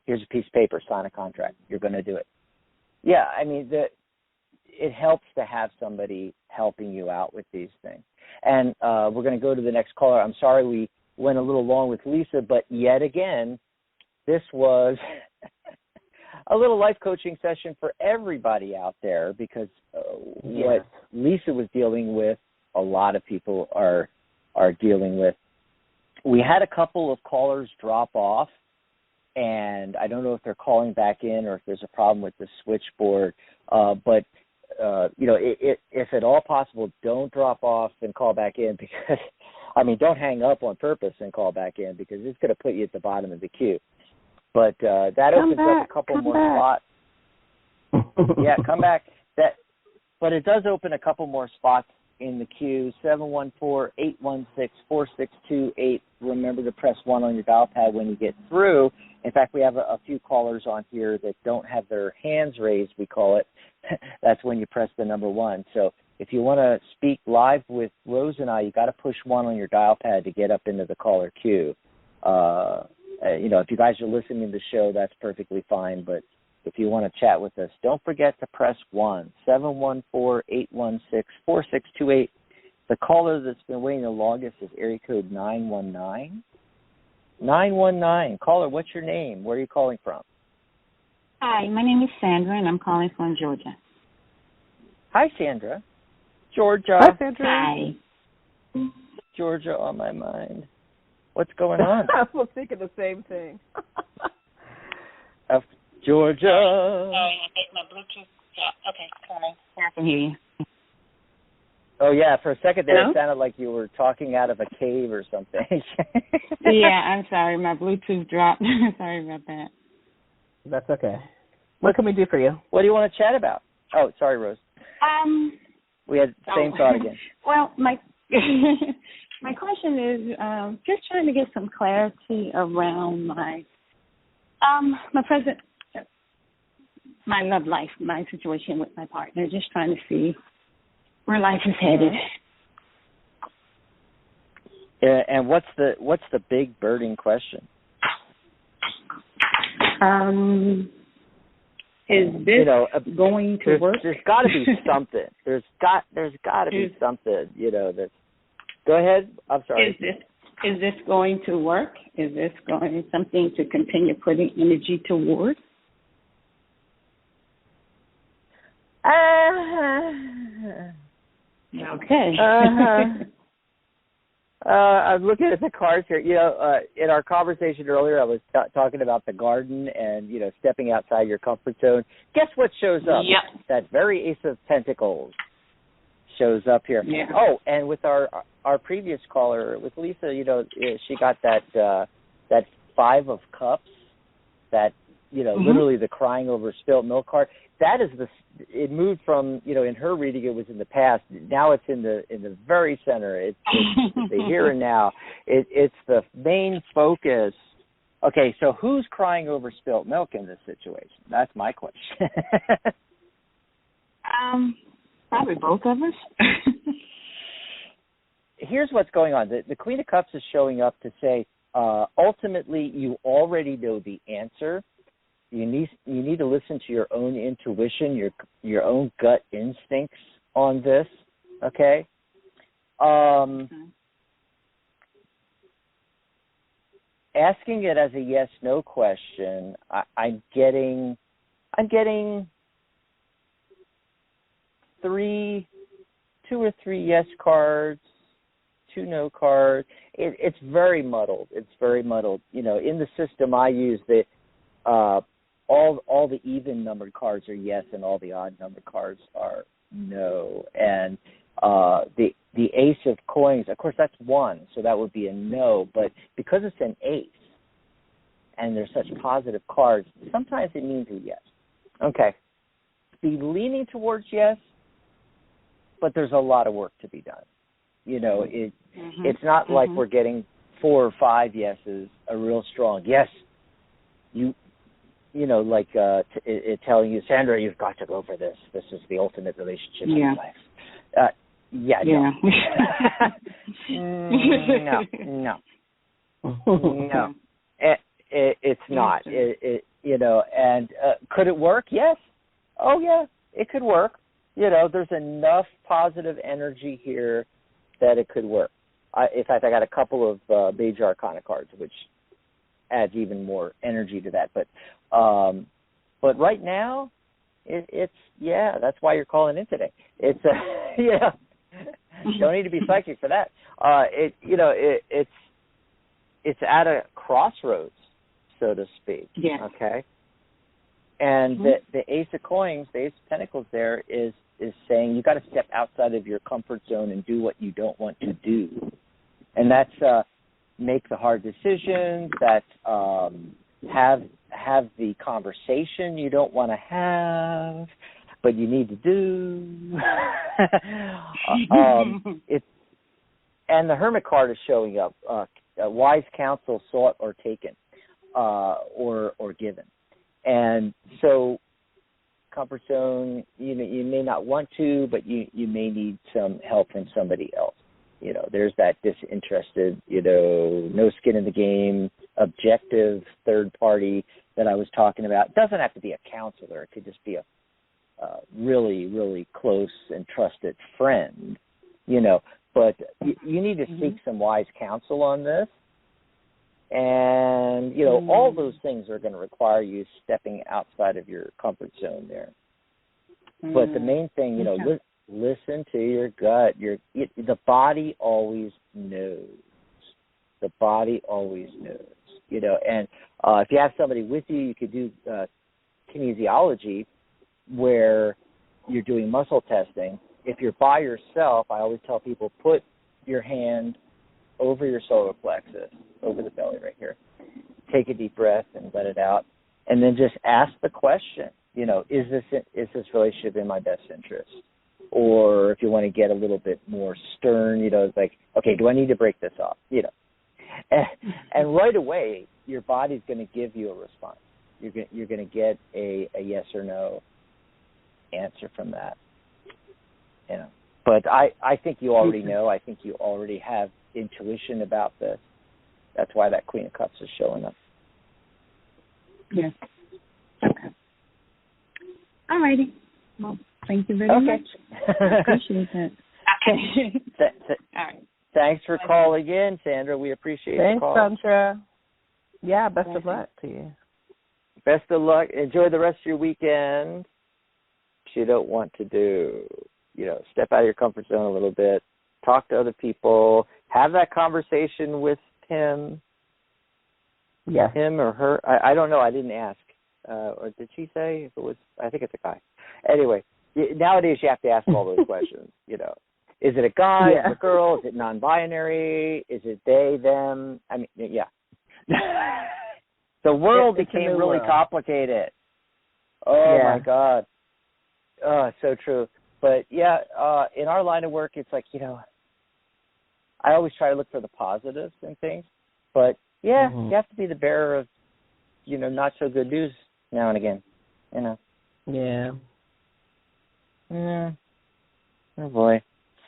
Here's a piece of paper. Sign a contract. You're going to do it. Yeah, I mean it helps to have somebody helping you out with these things. And we're going to go to the next caller. I'm sorry we went a little long with Lisa, but yet again, this was a little life coaching session for everybody out there, because what Lisa was dealing with, a lot of people are dealing with. We had a couple of callers drop off, and I don't know if they're calling back in or if there's a problem with the switchboard, but if at all possible, don't drop off and call back in, because, don't hang up on purpose and call back in, because it's going to put you at the bottom of the queue. But that opens up a couple more spots. Yeah, come back. But it does open a couple more spots in the queue. 714-816-4628. Remember to press 1 on your dial pad when you get through. In fact, we have a few callers on here that don't have their hands raised, we call it. That's when you press the number 1. So if you want to speak live with Rose and I, you got to push 1 on your dial pad to get up into the caller queue. If you guys are listening to the show, that's perfectly fine. But if you want to chat with us, don't forget to press 1. 714-816-4628. The caller that's been waiting the longest is area code 919. 919. Caller, what's your name? Where are you calling from? Hi, my name is Sandra, and I'm calling from Georgia. Hi, Sandra. Georgia. Hi, Sandra. Hi. Georgia on my mind. What's going on? I was thinking the same thing. Georgia. Oh, I think my Bluetooth. Yeah, okay, coming. I can hear you. Oh, yeah, for a second there, Hello? It sounded like you were talking out of a cave or something. Yeah, I'm sorry. My Bluetooth dropped. Sorry about that. That's okay. What can we do for you? What do you want to chat about? Oh, sorry, Rose. We had the same thought again. Well, my my question is just trying to get some clarity around my present, my love life, my situation with my partner. Just trying to see where life is headed. And what's the big burning question? Is this going to work? There's got to be something. There's got to be something. That's. Go ahead. I'm sorry. Is this going to work? Is this going something to continue putting energy toward? Okay. I'm looking at the cards here. In our conversation earlier, I was talking about the garden and, stepping outside your comfort zone. Guess what shows up? Yep. That very Ace of Pentacles shows up here. Yeah. Oh, and with our previous caller, with Lisa, she got that 5 of Cups, that, literally the crying over spilled milk card. That is it moved from, in her reading it was in the past. Now it's in the very center. It's the here and now. It's the main focus. Okay, so who's crying over spilt milk in this situation? That's my question. Probably both of us. Here's what's going on. The Queen of Cups is showing up to say, ultimately, you already know the answer. You need to listen to your own intuition, your own gut instincts on this. Okay. Asking it as a yes/no question, I'm getting 2 or 3 yes cards, 2 no cards. It's very muddled. In the system I use, all the even numbered cards are yes, and all the odd numbered cards are no. And the Ace of Coins, of course, that's 1, so that would be a no. But because it's an ace, and they're such positive cards, sometimes it means a yes. Okay, be leaning towards yes, but there's a lot of work to be done. It's not like we're getting 4 or 5 yeses, a real strong yes. Like telling you, Sandra, you've got to go for this. This is the ultimate relationship in your life. No. It's not. And could it work? Yes. Oh, yeah, it could work. There's enough positive energy here that it could work. In fact, I got a couple of major arcana cards, which adds even more energy to that. But right now, it's that's why you're calling in today. It's don't need to be psychic for that. It's at a crossroads, so to speak. Yeah. Okay. And the Ace of Coins, the Ace of Pentacles, there is saying you got to step outside of your comfort zone and do what you don't want to do, and that's make the hard decisions. That have the conversation you don't want to have, but you need to do. And the Hermit card is showing up. Wise counsel sought or taken, or given. And so, comfort zone, you may not want to, but you may need some help from somebody else. There's that disinterested, no skin in the game, objective third party that I was talking about. It doesn't have to be a counselor. It could just be a really, really close and trusted friend, But you need to seek some wise counsel on this. And, all those things are going to require you stepping outside of your comfort zone there. But the main thing, listen to your gut. The body always knows. The body always knows, And if you have somebody with you, you could do kinesiology where you're doing muscle testing. If you're by yourself, I always tell people, put your hand over your solar plexus, over the belly right here. Take a deep breath and let it out. And then just ask the question, is this relationship in my best interest? Or if you want to get a little bit more stern, it's like, okay, do I need to break this off? And right away, your body's going to give you a response. You're going to get a yes or no answer from that. But I think you already know. I think you already have intuition about this. That's why that Queen of Cups is showing up. Yes. Okay. All righty. Well, thank you very much. I appreciate that. Okay. All right. Thanks for calling in, Sandra. We appreciate the call. Thanks, Sandra. Yeah, best of luck to you. Best of luck. Enjoy the rest of your weekend. What you don't want to do. Step out of your comfort zone a little bit. Talk to other people. Have that conversation with him. Yeah. Him or her. I don't know. I didn't ask. Or did she say? If it was, I think it's a guy. Anyway, nowadays you have to ask all those questions. Is it a guy? Is it a girl? Is it non-binary? Is it they, them? I mean, yeah. The world became really complicated. Oh, my God. So true. But, in our line of work, it's like, I always try to look for the positives in things. But, you have to be the bearer of, not so good news now and again, Yeah. Yeah. Oh, boy.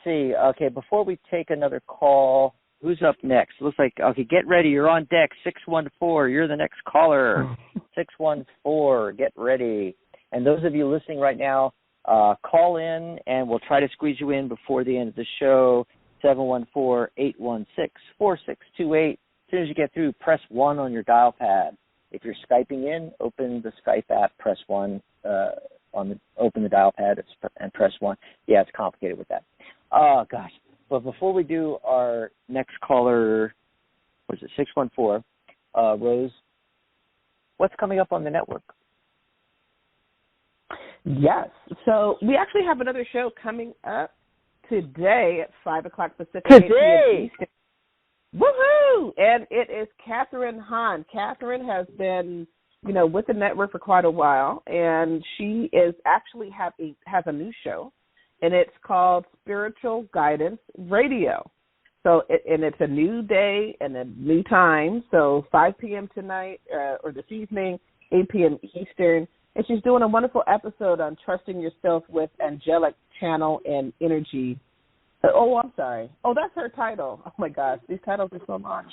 See, okay, before we take another call, who's up next? Looks like, okay, get ready. You're on deck, 614. You're the next caller. 614, get ready. And those of you listening right now, call in, and we'll try to squeeze you in before the end of the show, 714-816-4628. As soon as you get through, press 1 on your dial pad. If you're Skyping in, open the Skype app, press 1 open the dial pad and press 1. Yeah, it's complicated with that. Oh, gosh. But before we do our next caller, what is it, 614, Rose, what's coming up on the network? Yes. So we actually have another show coming up today at 5 o'clock Pacific. Today! Woohoo! And it is Catherine Hahn. Catherine has been, with the network for quite a while, and she is actually has a new show, and it's called Spiritual Guidance Radio. So, and it's a new day and a new time. So 5 p.m. tonight or this evening, 8 p.m. Eastern. And she's doing a wonderful episode on trusting yourself with angelic channel and energy. Oh, I'm sorry. Oh, that's her title. Oh, my gosh. These titles are so much.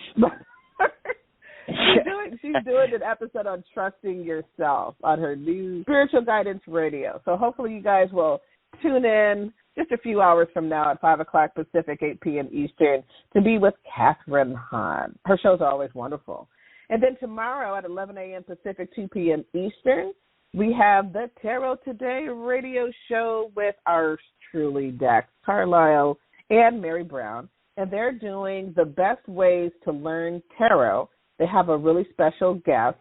She's doing an episode on trusting yourself on her new Spiritual Guidance Radio. So hopefully you guys will tune in just a few hours from now at 5 o'clock Pacific, 8 p.m. Eastern, to be with Catherine Hahn. Her shows are always wonderful. And then tomorrow at 11 a.m. Pacific, 2 p.m. Eastern, we have the Tarot Today radio show with ours truly, Dax Carlisle and Mary Brown. And they're doing the best ways to learn tarot. They have a really special guest,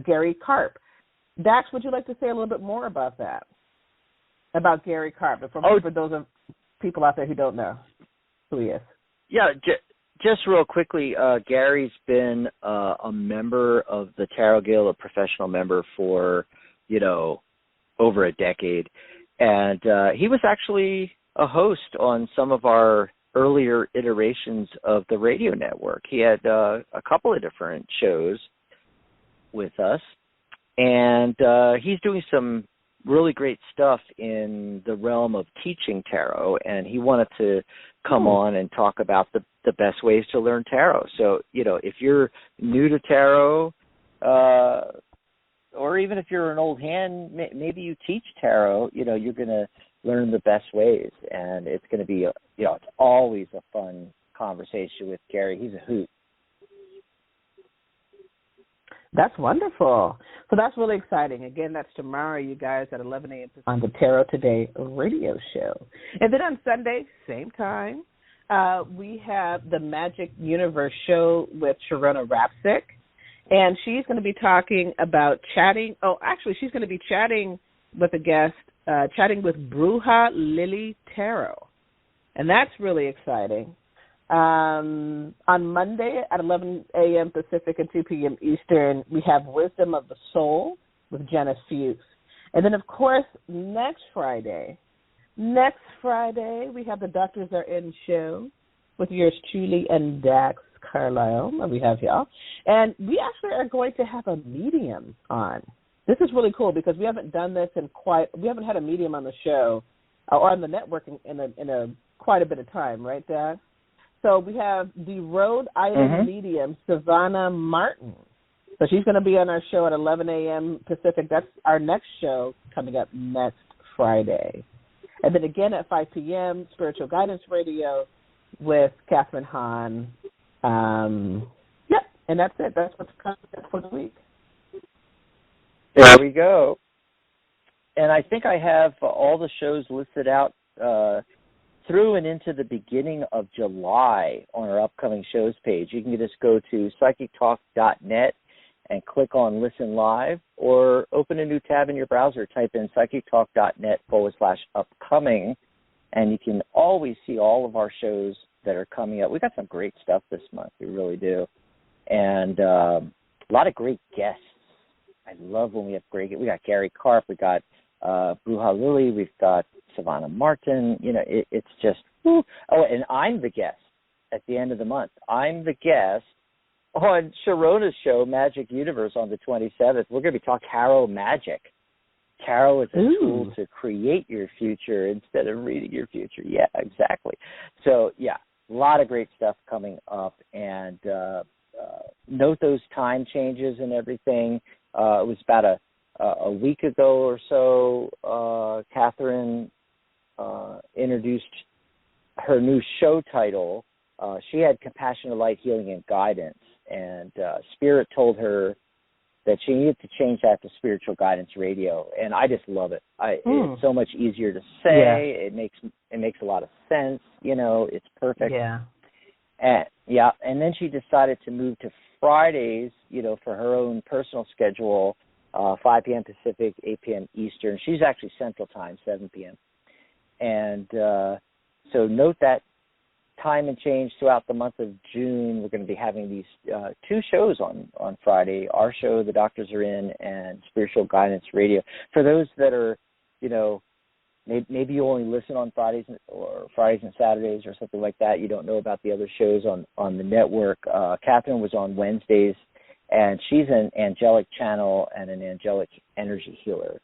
Gary Karp. Dax, would you like to say a little bit more about that? About Gary Karp, for those of people out there who don't know who he is. Yeah, just real quickly, Gary's been a member of the Tarot Guild, a professional member for, over a decade. And he was actually a host on some of our earlier iterations of the radio network. He had a couple of different shows with us. And he's doing some really great stuff in the realm of teaching tarot, and he wanted to come on and talk about the best ways to learn tarot. So, if you're new to tarot, or even if you're an old hand, maybe you teach tarot, you're going to learn the best ways, and it's going to be, it's always a fun conversation with Gary. He's a hoot. That's wonderful. So that's really exciting. Again, that's tomorrow, you guys, at 11 a.m. on the Tarot Today radio show. And then on Sunday, same time, we have the Magic Universe show with Sharona Rapsick. And she's going to be talking about she's going to be chatting with a guest, chatting with Bruja Lily Tarot. And that's really exciting. On Monday at 11 a.m. Pacific and 2 p.m. Eastern, we have Wisdom of the Soul with Janice Fuchs. And then, of course, next Friday, we have the Doctors Are In show with yours truly and Dax Carlisle that we have y'all. And we actually are going to have a medium on. This is really cool because we haven't done this we haven't had a medium on the show or on the network in quite a bit of time, right, Dax? So we have the Rhode Island medium, Savannah Martin. So she's going to be on our show at 11 a.m. Pacific. That's our next show coming up next Friday. And then again at 5 p.m., Spiritual Guidance Radio with Catherine Hahn. And that's it. That's what's coming up for the week. There we go. And I think I have all the shows listed out through and into the beginning of July on our upcoming shows page. You can just go to psychictalk.net and click on Listen Live, or open a new tab in your browser, type in psychictalk.net/upcoming, and you can always see all of our shows that are coming up. We got some great stuff this month. We really do. And a lot of great guests. I love when we have we got Gary Karp, we got Bruja Lily, we've got Savannah Martin. It's just, woo. Oh, and I'm the guest at the end of the month. I'm the guest on Sharona's show, Magic Universe, on the 27th. We're going to be talking tarot magic. Tarot is a tool to create your future instead of reading your future. Yeah, exactly. So, a lot of great stuff coming up. And note those time changes and everything. It was about a week ago or so, Catherine introduced her new show title. She had Compassionate Light, Healing, and Guidance, and Spirit told her that she needed to change that to Spiritual Guidance Radio, and I just love it. It's so much easier to say. Yeah. It makes a lot of sense. It's perfect. Yeah. And then she decided to move to Fridays, for her own personal schedule, 5 p.m. Pacific, 8 p.m. Eastern. She's actually Central Time, 7 p.m. And so note that time and change throughout the month of June. We're going to be having these two shows on Friday. Our show, The Doctors Are In, and Spiritual Guidance Radio. For those that are, maybe you only listen on Fridays and Saturdays or something like that. You don't know about the other shows on the network. Catherine was on Wednesdays, and she's an angelic channel and an angelic energy healer,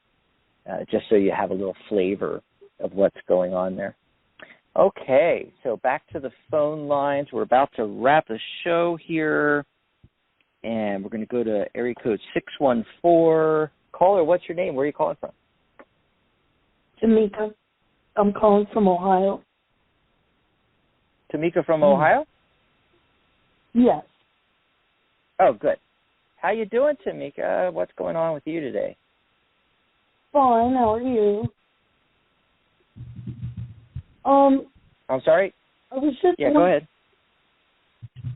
just so you have a little flavor of what's going on there. Okay, so back to the phone lines. We're about to wrap the show here, and we're going to go to area code 614. Caller, what's your name? Where are you calling from? Tamika. I'm calling from Ohio. Tamika from Ohio? Yes. Oh, good. How you doing, Tamika? What's going on with you today? Fine. How are you? I'm sorry? I was just... Yeah, go ahead.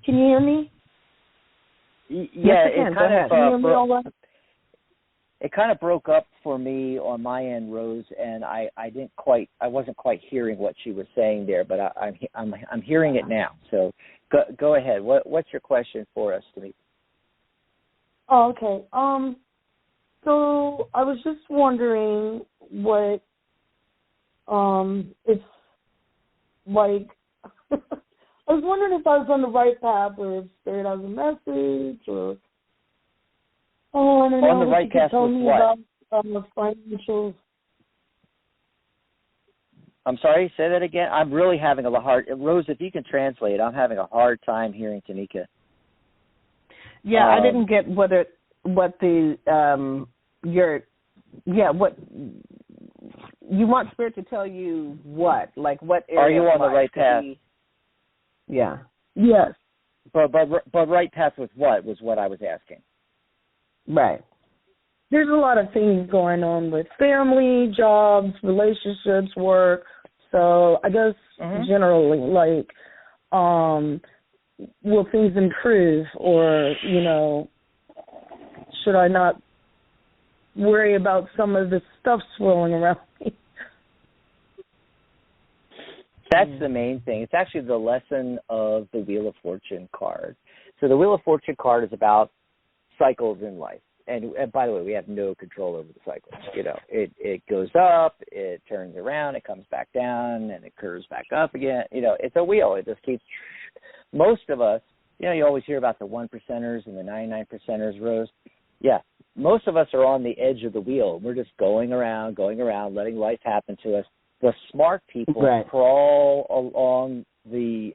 Can you hear me? Yeah, yes, I can. Go ahead. Can you hear me all right? It kind of broke up for me on my end, Rose, and I wasn't quite hearing what she was saying there, but I'm hearing it now. So go ahead. What's your question for us, Tamika? Oh, okay. So I was just wondering what it's like. I was wondering if I was on the right path, or if Spirit has a message, or on the right path with what? About financial. I'm sorry. Say that again. I'm really having a hard. Rose, if you can translate, I'm having a hard time hearing Tamika. Yeah, I didn't get what you want Spirit to tell you what? Like what area? Are you on the right path? Yeah. Yes. But right path with what was what I was asking. Right. There's a lot of things going on with family, jobs, relationships, work. So I guess generally, like, will things improve, or, should I not worry about some of the stuff swirling around me? That's the main thing. It's actually the lesson of the Wheel of Fortune card. So the Wheel of Fortune card is about cycles in life. And by the way, we have no control over the cycles. It goes up, it turns around, it comes back down, and it curves back up again. It's a wheel. It just keeps. Most of us, you always hear about the 1%ers and the 99%ers, Rose. Yeah, most of us are on the edge of the wheel. We're just going around, letting life happen to us. The smart people crawl along the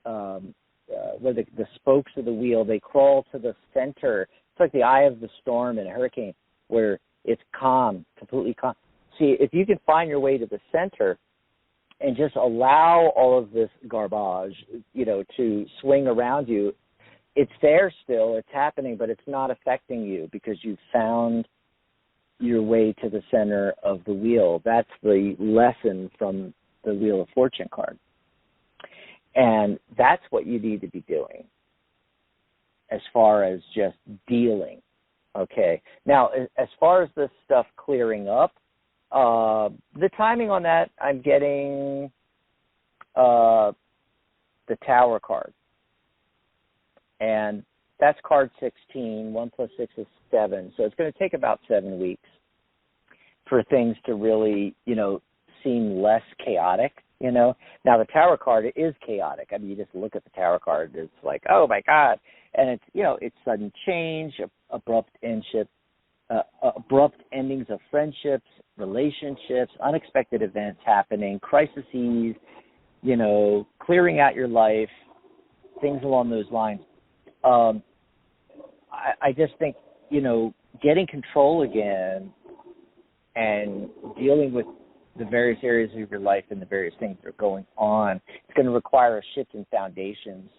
spokes of the wheel. They crawl to the center. It's like the eye of the storm in a hurricane, where it's calm, completely calm. See, if you can find your way to the center and just allow all of this garbage, to swing around you, it's there still, it's happening, but it's not affecting you because you've found your way to the center of the wheel. That's the lesson from the Wheel of Fortune card. And that's what you need to be doing as far as just dealing. Okay. Now, as far as this stuff clearing up, the timing on that, I'm getting the Tower card. And that's card 16. 1 plus 6 is 7. So it's going to take about 7 weeks for things to really, seem less chaotic, Now, the Tower card is chaotic. I mean, you just look at the Tower card, it's like, oh, my God. And it's, it's sudden change, abrupt endings of friendships, relationships, unexpected events happening, crises, clearing out your life, things along those lines. I just think, getting control again and dealing with the various areas of your life and the various things that are going on, it's going to require a shift in foundations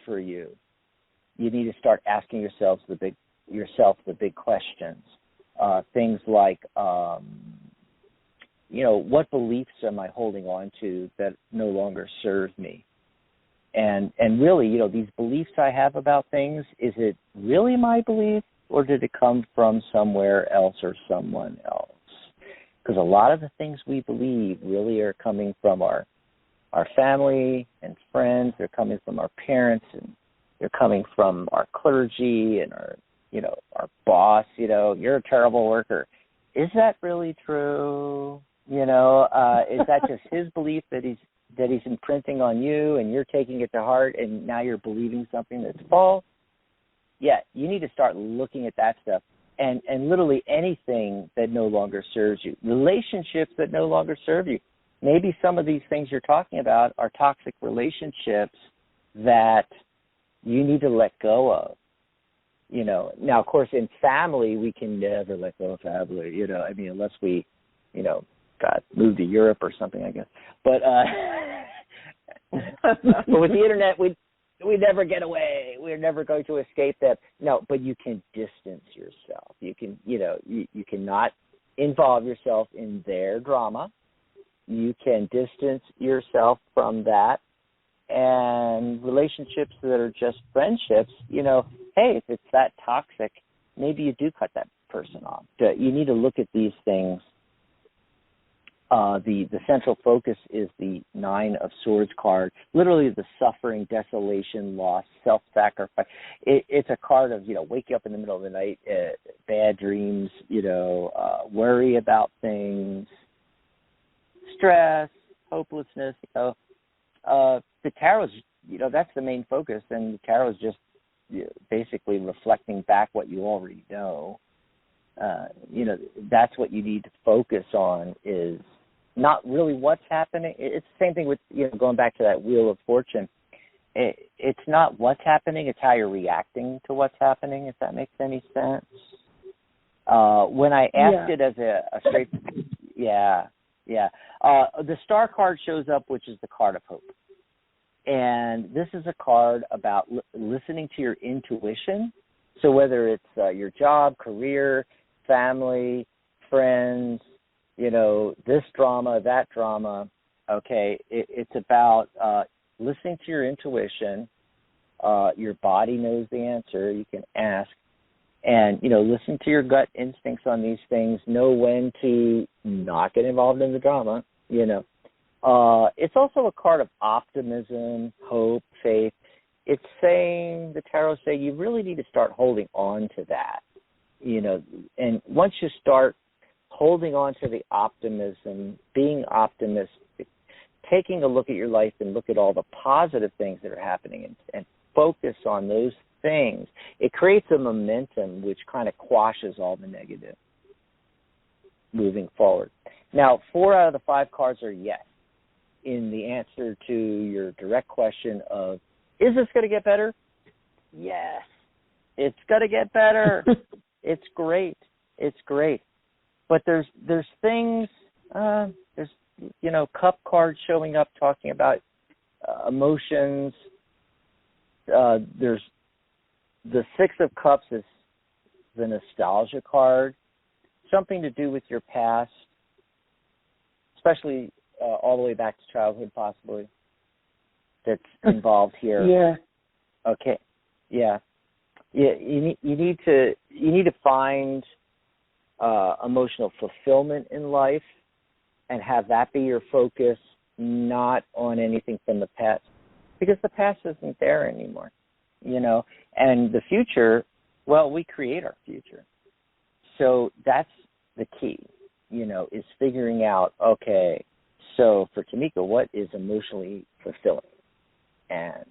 for you. You need to start asking yourself the big questions. Things like, what beliefs am I holding on to that no longer serve me? And really, these beliefs I have about things, is it really my belief, or did it come from somewhere else or someone else? Because a lot of the things we believe really are coming from our family and friends. They're coming from our parents, and they're coming from our clergy and our boss. You're a terrible worker. Is that really true? You know, is that just his belief that he's imprinting on you and you're taking it to heart and now you're believing something that's false? Yeah, you need to start looking at that stuff and literally anything that no longer serves you. Relationships that no longer serve you. Maybe some of these things you're talking about are toxic relationships that you need to let go of. You know, now, of course, in family, we can never let go of family, you know, I mean, unless we, you know, God, move to Europe or something, I guess. But but with the internet, we never get away. We're never going to escape that. No, but you can distance yourself. You can, you know, you cannot involve yourself in their drama. You can distance yourself from that. And relationships that are just friendships, you know, hey, if it's that toxic, maybe you do cut that person off. You need to look at these things. The central focus is the 9 of Swords card, literally the suffering, desolation, loss, self-sacrifice. It's a card of, you know, wake you up in the middle of the night, bad dreams, you know, worry about things, stress, hopelessness, you know. The tarot's, you know, that's the main focus, and the tarot's just, you know, basically reflecting back what you already know. You know, that's what you need to focus on is not really what's happening. It's the same thing with, you know, going back to that Wheel of Fortune. It's not what's happening, it's how you're reacting to what's happening, if that makes any sense. When I asked it as a straight, the Star card shows up, which is the card of hope. And this is a card about listening to your intuition. So whether it's your job, career, family, friends, you know, this drama, that drama, okay, it's about listening to your intuition. Your body knows the answer. You can ask. And, you know, listen to your gut instincts on these things. Know when to not get involved in the drama, you know. It's also a card of optimism, hope, faith. It's saying, the tarot say, you really need to start holding on to that, you know. And once you start holding on to the optimism, being optimistic, taking a look at your life and look at all the positive things that are happening and focus on those things, it creates a momentum which kind of quashes all the negative moving forward. Now, 4 out of the 5 cards are yes in the answer to your direct question of, is this going to get better? Yes, it's going to get better. It's great. It's great. But there's things, there's, you know, cup cards showing up talking about emotions. There's the 6 of Cups is the nostalgia card, something to do with your past, especially all the way back to childhood, possibly, that's involved here. Yeah. Okay. Yeah. Yeah. You need to find emotional fulfillment in life and have that be your focus, not on anything from the past, because the past isn't there anymore, you know. And the future, well, we create our future. So that's the key, you know, is figuring out, okay, so for Tamika, what is emotionally fulfilling? And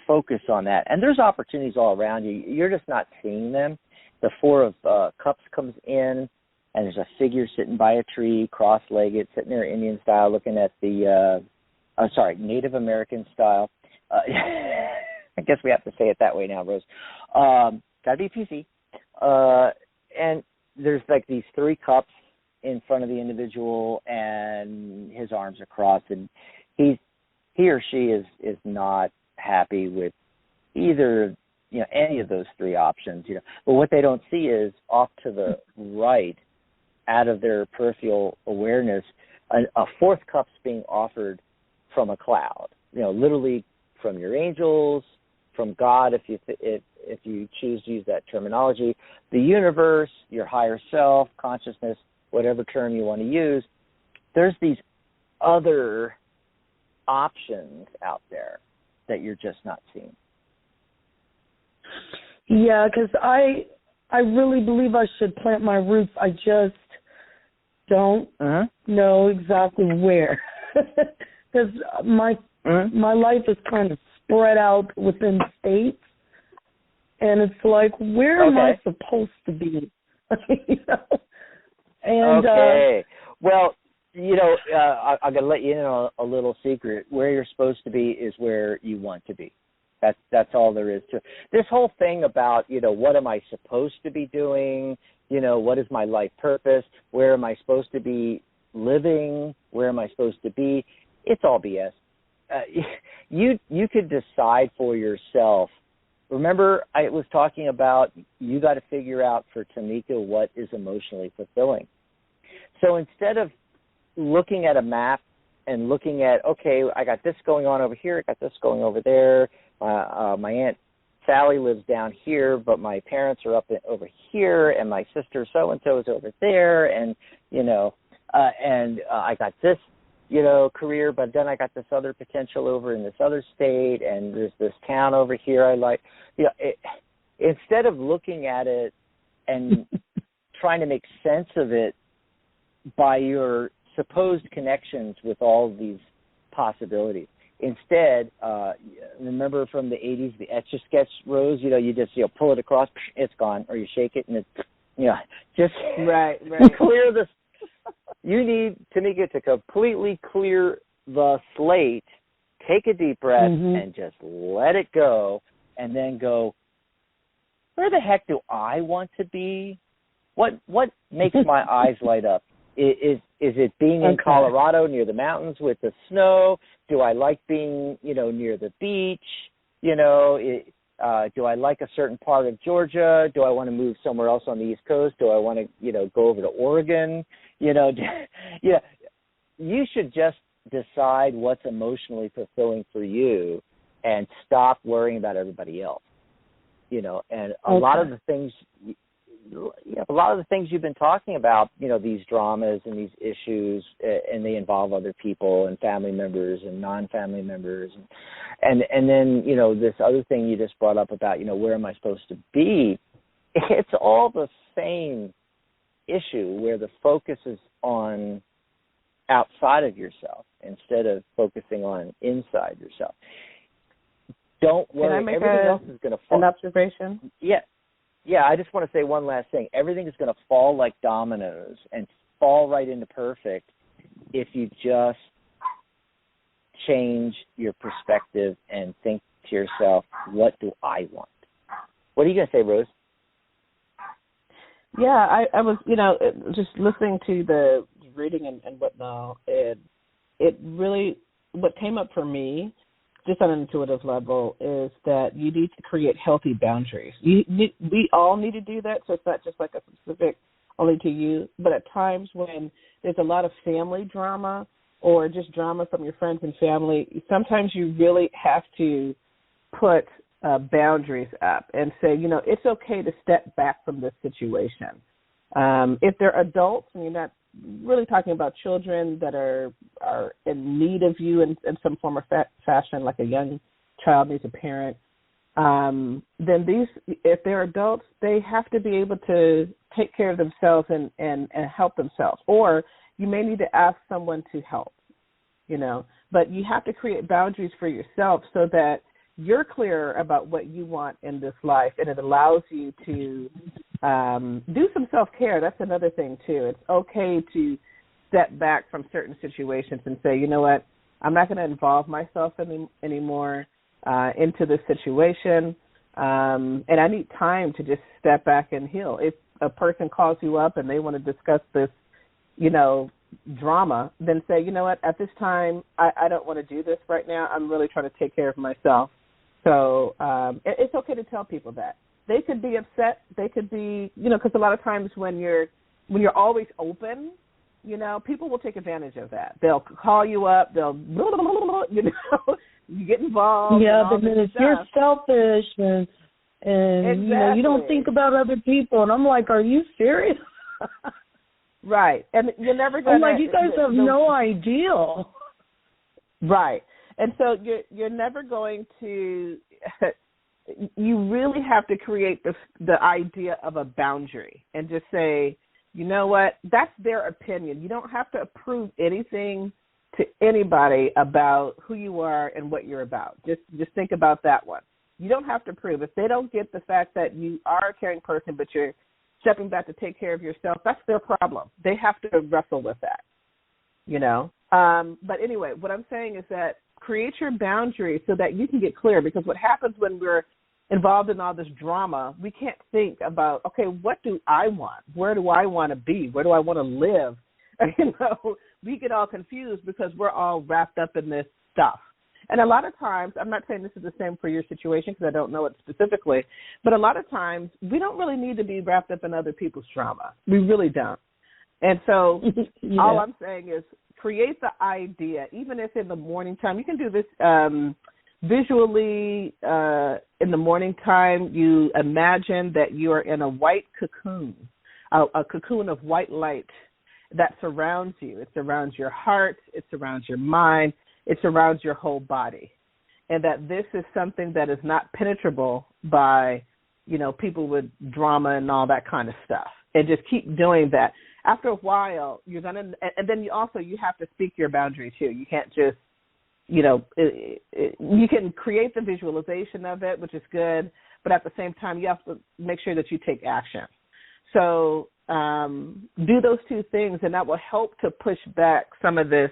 focus on that. And there's opportunities all around you. You're just not seeing them. The 4 of Cups comes in, and there's a figure sitting by a tree, cross-legged, sitting there Indian style, looking at the, Native American style. I guess we have to say it that way now, Rose. Got to be PC. And there's like these 3 cups in front of the individual, and his arms are crossed, and he or she is not happy with either, you know, any of those 3 options, you know. But what they don't see is off to the right, out of their peripheral awareness, a 4th cup's being offered from a cloud, you know, literally from your angels, from God, if you choose to use that terminology, the universe, your higher self, consciousness, whatever term you want to use. There's these other options out there that you're just not seeing. Yeah, because I really believe I should plant my roots. don't know exactly where, because my life is kind of spread out within states, and it's like, where am I supposed to be? You know? And, well, you know, I'm going to let you in on a little secret. Where you're supposed to be is where you want to be. That's all there is to it. This whole thing about, you know, what am I supposed to be doing? You know, what is my life purpose? Where am I supposed to be living? Where am I supposed to be? It's all BS. You could decide for yourself. Remember, I was talking about you got to figure out for Tamika what is emotionally fulfilling. So instead of looking at a map and looking at, okay, I got this going on over here, I got this going over there, my Aunt Sally lives down here, but my parents are up over here, and my sister so-and-so is over there, and, you know, I got this, you know, career, but then I got this other potential over in this other state, and there's this town over here I like. You know, instead of looking at it and trying to make sense of it by your supposed connections with all of these possibilities. Instead, remember from the 80s, the Etch-a-Sketch, Rose, you know, you just, you know, pull it across, it's gone, or you shake it and it's, you know, just right. clear this. You need, Tamika, to completely clear the slate, take a deep breath, and just let it go, and then go, where the heck do I want to be? What makes my eyes light up? Is it being in Colorado near the mountains with the snow? Do I like being, you know, near the beach? You know, do I like a certain part of Georgia? Do I want to move somewhere else on the East Coast? Do I want to, you know, go over to Oregon? You know, yeah, you should just decide what's emotionally fulfilling for you and stop worrying about everybody else. You know, and a lot of the things you've been talking about, you know, these dramas and these issues, and they involve other people and family members and non-family members. And then, you know, this other thing you just brought up about, you know, where am I supposed to be? It's all the same issue where the focus is on outside of yourself instead of focusing on inside yourself. Don't worry. Can I make everything else is going to fall. An observation? Yeah, I just want to say one last thing. Everything is going to fall like dominoes and fall right into perfect if you just change your perspective and think to yourself, what do I want? What are you going to say, Rose? Yeah, I was, you know, just listening to the reading and whatnot, it really, what came up for me, just on an intuitive level, is that you need to create healthy boundaries. We all need to do that, so it's not just like a specific only to you, but at times when there's a lot of family drama or just drama from your friends and family, sometimes you really have to put boundaries up and say, you know, it's okay to step back from this situation. If they're adults and you're not really talking about children that are in need of you in some form or fashion, like a young child needs a parent, then if they're adults, they have to be able to take care of themselves and help themselves. Or you may need to ask someone to help, you know. But you have to create boundaries for yourself so that you're clear about what you want in this life, and it allows you to do some self-care. That's another thing, too. It's okay to step back from certain situations and say, you know what, I'm not going to involve myself anymore into this situation, and I need time to just step back and heal. If a person calls you up and they want to discuss this, you know, drama, then say, you know what, at this time, I don't want to do this right now. I'm really trying to take care of myself. So it's okay to tell people that. They could be upset. They could be, you know, because a lot of times when you're always open, you know, people will take advantage of that. They'll call you up. They'll, you know, you get involved. Yeah, but then if you're selfish and exactly. You know, you don't think about other people, and I'm like, are you serious? Right, and you're never going to. I'm like, you guys have no idea. Right, and so you're never going to. You really have to create the idea of a boundary and just say, you know what? That's their opinion. You don't have to approve anything to anybody about who you are and what you're about. Just think about that one. You don't have to prove. If they don't get the fact that you are a caring person, but you're stepping back to take care of yourself, that's their problem. They have to wrestle with that, you know. But anyway, what I'm saying is that create your boundaries so that you can get clear, because what happens when we're involved in all this drama, we can't think about, okay, what do I want? Where do I want to be? Where do I want to live? You know, we get all confused because we're all wrapped up in this stuff. And a lot of times, I'm not saying this is the same for your situation because I don't know it specifically, but a lot of times we don't really need to be wrapped up in other people's drama. We really don't. And so all I'm saying is create the idea, even if in the morning time. You can do this visually in the morning time. You imagine that you are in a white cocoon, a cocoon of white light that surrounds you. It surrounds your heart. It surrounds your mind. It surrounds your whole body. And that this is something that is not penetrable by, you know, people with drama and all that kind of stuff. And just keep doing that. After a while, you're going to, and then you have to speak your boundary too. You can't just, you know, you can create the visualization of it, which is good, but at the same time, you have to make sure that you take action. So do those two things, and that will help to push back some of this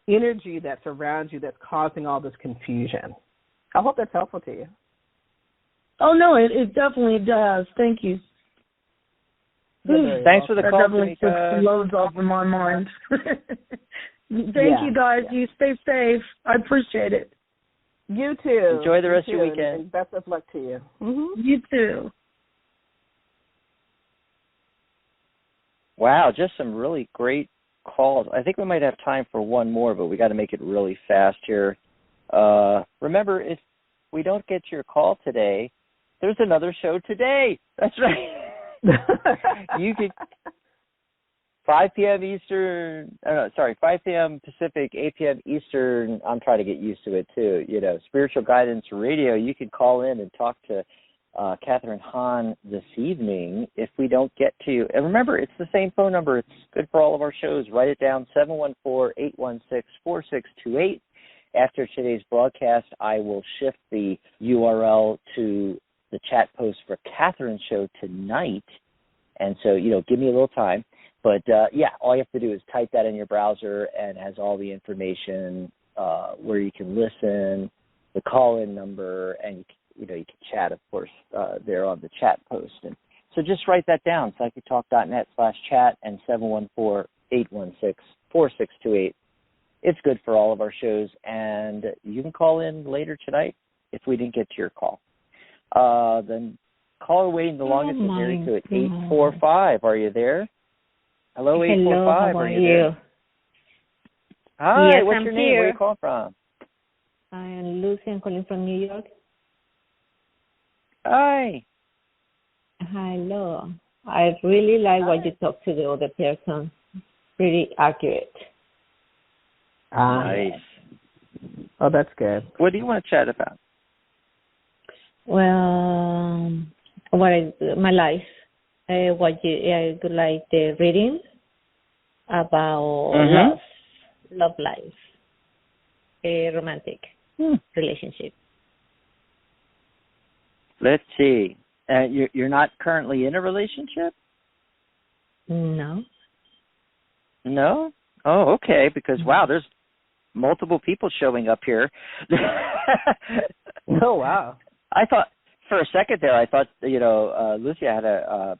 energy that's around you that's causing all this confusion. I hope that's helpful to you. Oh, no, it definitely does. Thank you. Thanks for the call, definitely took some loads off of my mind. Thank you, guys. You stay safe. I appreciate it. You too. Enjoy the rest of your weekend. And best of luck to you. Mm-hmm. You too. Wow, just some really great calls. I think we might have time for one more, but we got to make it really fast here. Remember, if we don't get your call today, there's another show today. That's right. You could 5 p.m. Eastern, 5 p.m. Pacific, 8 p.m. Eastern. I'm trying to get used to it too. You know, Spiritual Guidance Radio. You could call in and talk to Catherine Hahn this evening if we don't get to you. And remember, it's the same phone number. It's good for all of our shows. Write it down, 714-816-4628. After today's broadcast, I will shift the URL to the chat post for Catherine's show tonight. And so, you know, give me a little time. But, all you have to do is type that in your browser, and it has all the information where you can listen, the call-in number, and you can chat, of course, there on the chat post. And so just write that down, psychictalk.net/chat and 714-816-4628. It's good for all of our shows, and you can call in later tonight if we didn't get to your call. Then caller waiting the longest is area code 845. Are you there? Hello, 845. How are you there? Hi, yes, what's I'm your name? here. Where are you calling from? I am Lucy. I'm calling from New York. Hi. Hello. I really like what you talked to the other person. Pretty accurate. Nice. Oh, that's good. What do you want to chat about? Well, my life. I would like the reading about love life, a romantic relationship. Let's see. You're not currently in a relationship? No. No? Oh, okay. Because, wow, there's multiple people showing up here. Oh, wow. I thought, for a second there, Lucia had a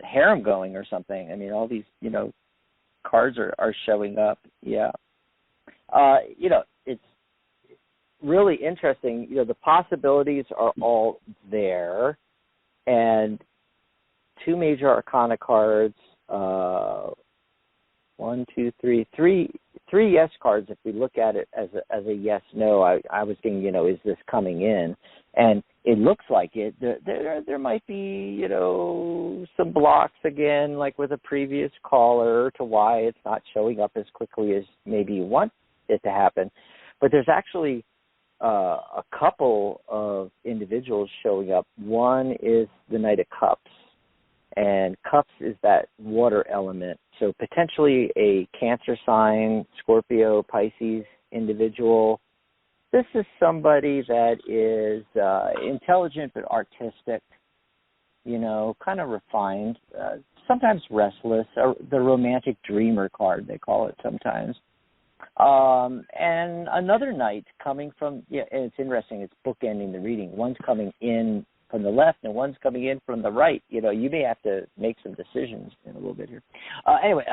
harem going or something. I mean, all these, cards are showing up. Yeah. It's really interesting. The possibilities are all there. And 2 major arcana cards, 1, 2, 3, three yes cards. If we look at it as a yes, no, I was thinking, is this coming in? And it looks like it. There might be, some blocks again, like with a previous caller, to why it's not showing up as quickly as maybe you want it to happen. But there's actually a couple of individuals showing up. One is the Knight of Cups, And cups is that water element. So potentially a Cancer sign, Scorpio, Pisces individual. This is somebody that is intelligent but artistic, kind of refined, sometimes restless, the romantic dreamer card, they call it sometimes. And another knight coming from, and it's interesting, it's bookending the reading. One's coming in from the left and one's coming in from the right. You may have to make some decisions in a little bit here. Anyway,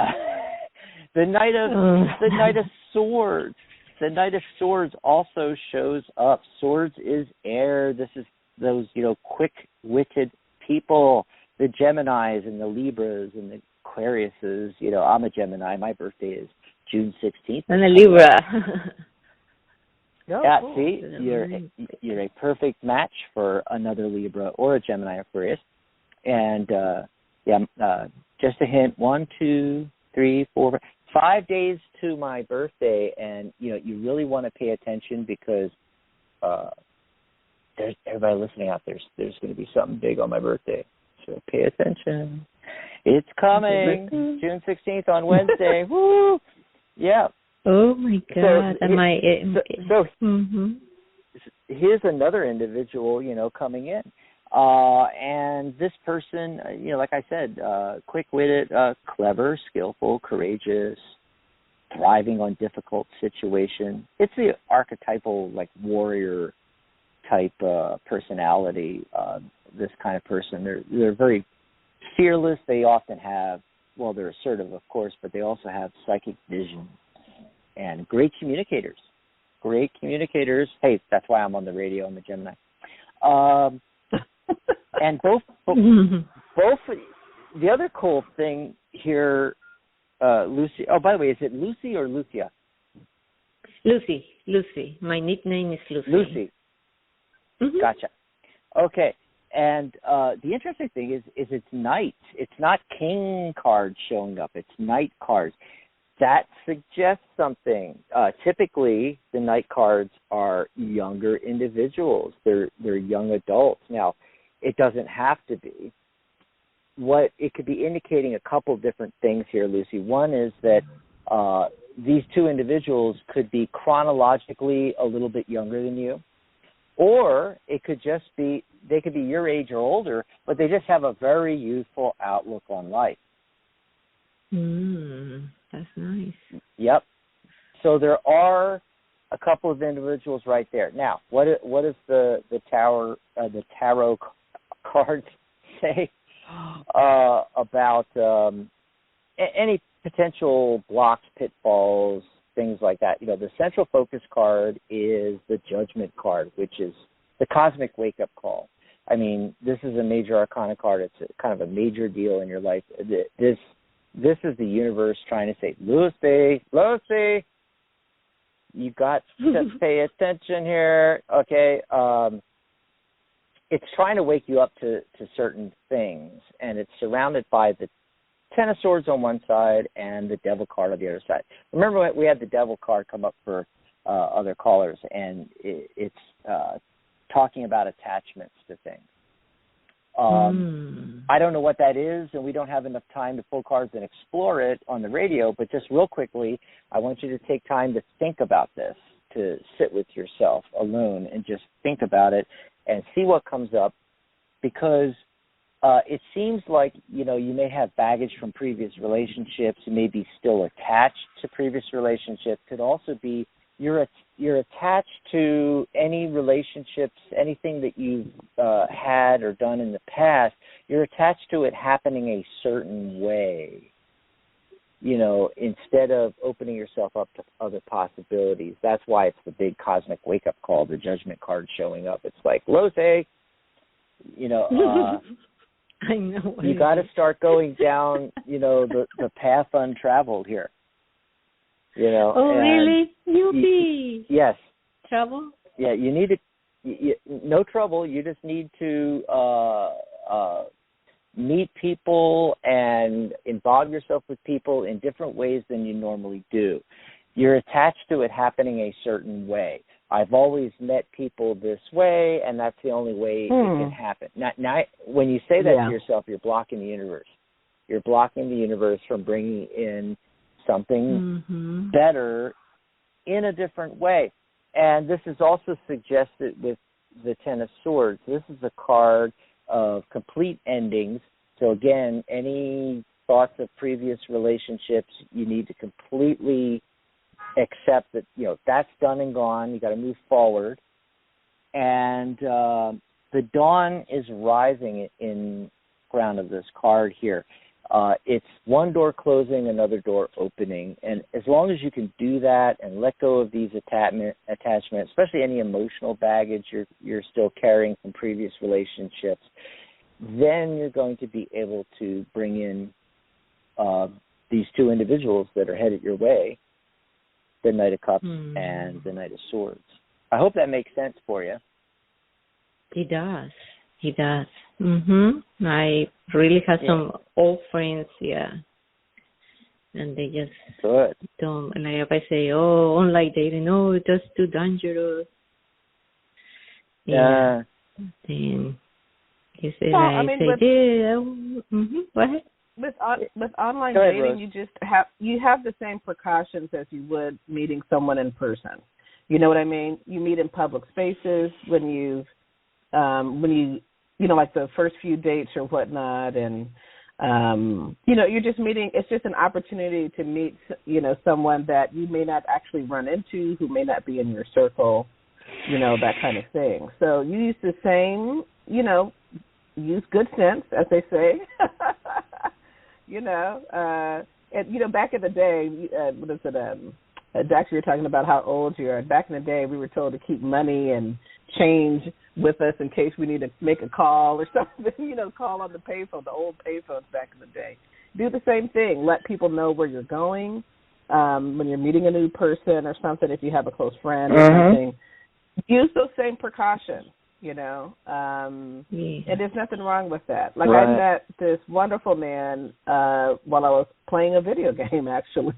the Knight of Swords. The Knight of Swords also shows up. Swords is air. This is those, quick-witted people, the Geminis and the Libras and the Aquariuses. I'm a Gemini. My birthday is June 16th. And a Libra. Yeah, cool. See, you're a perfect match for another Libra or a Gemini Aquarius. And, just a hint, 1, 2, 3, 4, 5 days to my birthday, and, you really want to pay attention because there's everybody listening out there. There's going to be something big on my birthday, so pay attention. It's coming, June 16th on Wednesday. Woo! Yeah. Oh my God! Here's another individual, coming in, and this person, like I said, quick-witted, clever, skillful, courageous, thriving on difficult situations. It's the archetypal, warrior type personality. This kind of person, they're very fearless. They often have, they're assertive, of course, but they also have psychic vision. And great communicators. Hey, that's why I'm on the radio. I'm a Gemini. And both. The other cool thing here, Lucy. Oh, by the way, is it Lucy or Lucia? Lucy. My nickname is Lucy. Lucy. Mm-hmm. Gotcha. Okay. And the interesting thing is it's knight. It's not king cards showing up. It's knight cards. That suggests something. Typically, the knight cards are younger individuals. They're young adults. Now, it doesn't have to be. What it could be indicating a couple different things here, Lucy. One is that these two individuals could be chronologically a little bit younger than you, or it could just be they could be your age or older, but they just have a very youthful outlook on life. That's nice. Yep. So there are a couple of individuals right there. Now, what does the tarot cards say about any potential blocks, pitfalls, things like that? The central focus card is the Judgment card, which is the cosmic wake-up call. I mean, this is a major arcana card. It's kind of a major deal in your life. This is the universe trying to say, Lucy, you got to pay attention here. Okay. It's trying to wake you up to certain things, and it's surrounded by the Ten of Swords on one side and the Devil card on the other side. Remember, we had the Devil card come up for other callers, and it's talking about attachments to things. I don't know what that is, and we don't have enough time to pull cards and explore it on the radio, but just real quickly, I want you to take time to think about this, to sit with yourself alone and just think about it and see what comes up, because it seems like, you may have baggage from previous relationships. You may be still attached to previous relationships. Could also be you're attached to any relationships, anything that you've had or done in the past. You're attached to it happening a certain way, instead of opening yourself up to other possibilities. That's why it's the big cosmic wake-up call, the Judgment card showing up. It's like, Lose, I know. You got to start going down, the path untraveled here. Really? Yuppie. Yes. Trouble? Yeah, you need to. No trouble. You just need to meet people and involve yourself with people in different ways than you normally do. You're attached to it happening a certain way. I've always met people this way, and that's the only way it can happen. Now, when you say that to yourself, you're blocking the universe. You're blocking the universe from bringing in something better in a different way. And this is also suggested with the Ten of Swords. This is a card of complete endings. So again, any thoughts of previous relationships, you need to completely accept that, that's done and gone. You got to move forward. And the dawn is rising in ground of this card here. It's one door closing, another door opening. And as long as you can do that and let go of these attachments, especially any emotional baggage you're still carrying from previous relationships, then you're going to be able to bring in these two individuals that are headed your way, the Knight of Cups and the Knight of Swords. I hope that makes sense for you. He does. I really have some old friends, and they just don't. And if I say, online dating, it's just too dangerous. Then you say, go ahead. With online dating, you have the same precautions as you would meeting someone in person. You know what I mean? You meet in public spaces when you like the first few dates or whatnot, and you're just meeting. It's just an opportunity to meet, someone that you may not actually run into, who may not be in your circle, that kind of thing. So you use the same, use good sense, as they say. And back in the day, what is it? Dax, you were talking about how old you are. Back in the day, we were told to keep money and change with us in case we need to make a call or something. Call on the payphone, the old payphones back in the day. Do the same thing. Let people know where you're going when you're meeting a new person or something. If you have a close friend or something, use those same precautions. And there's nothing wrong with that. Like I met this wonderful man while I was playing a video game, actually.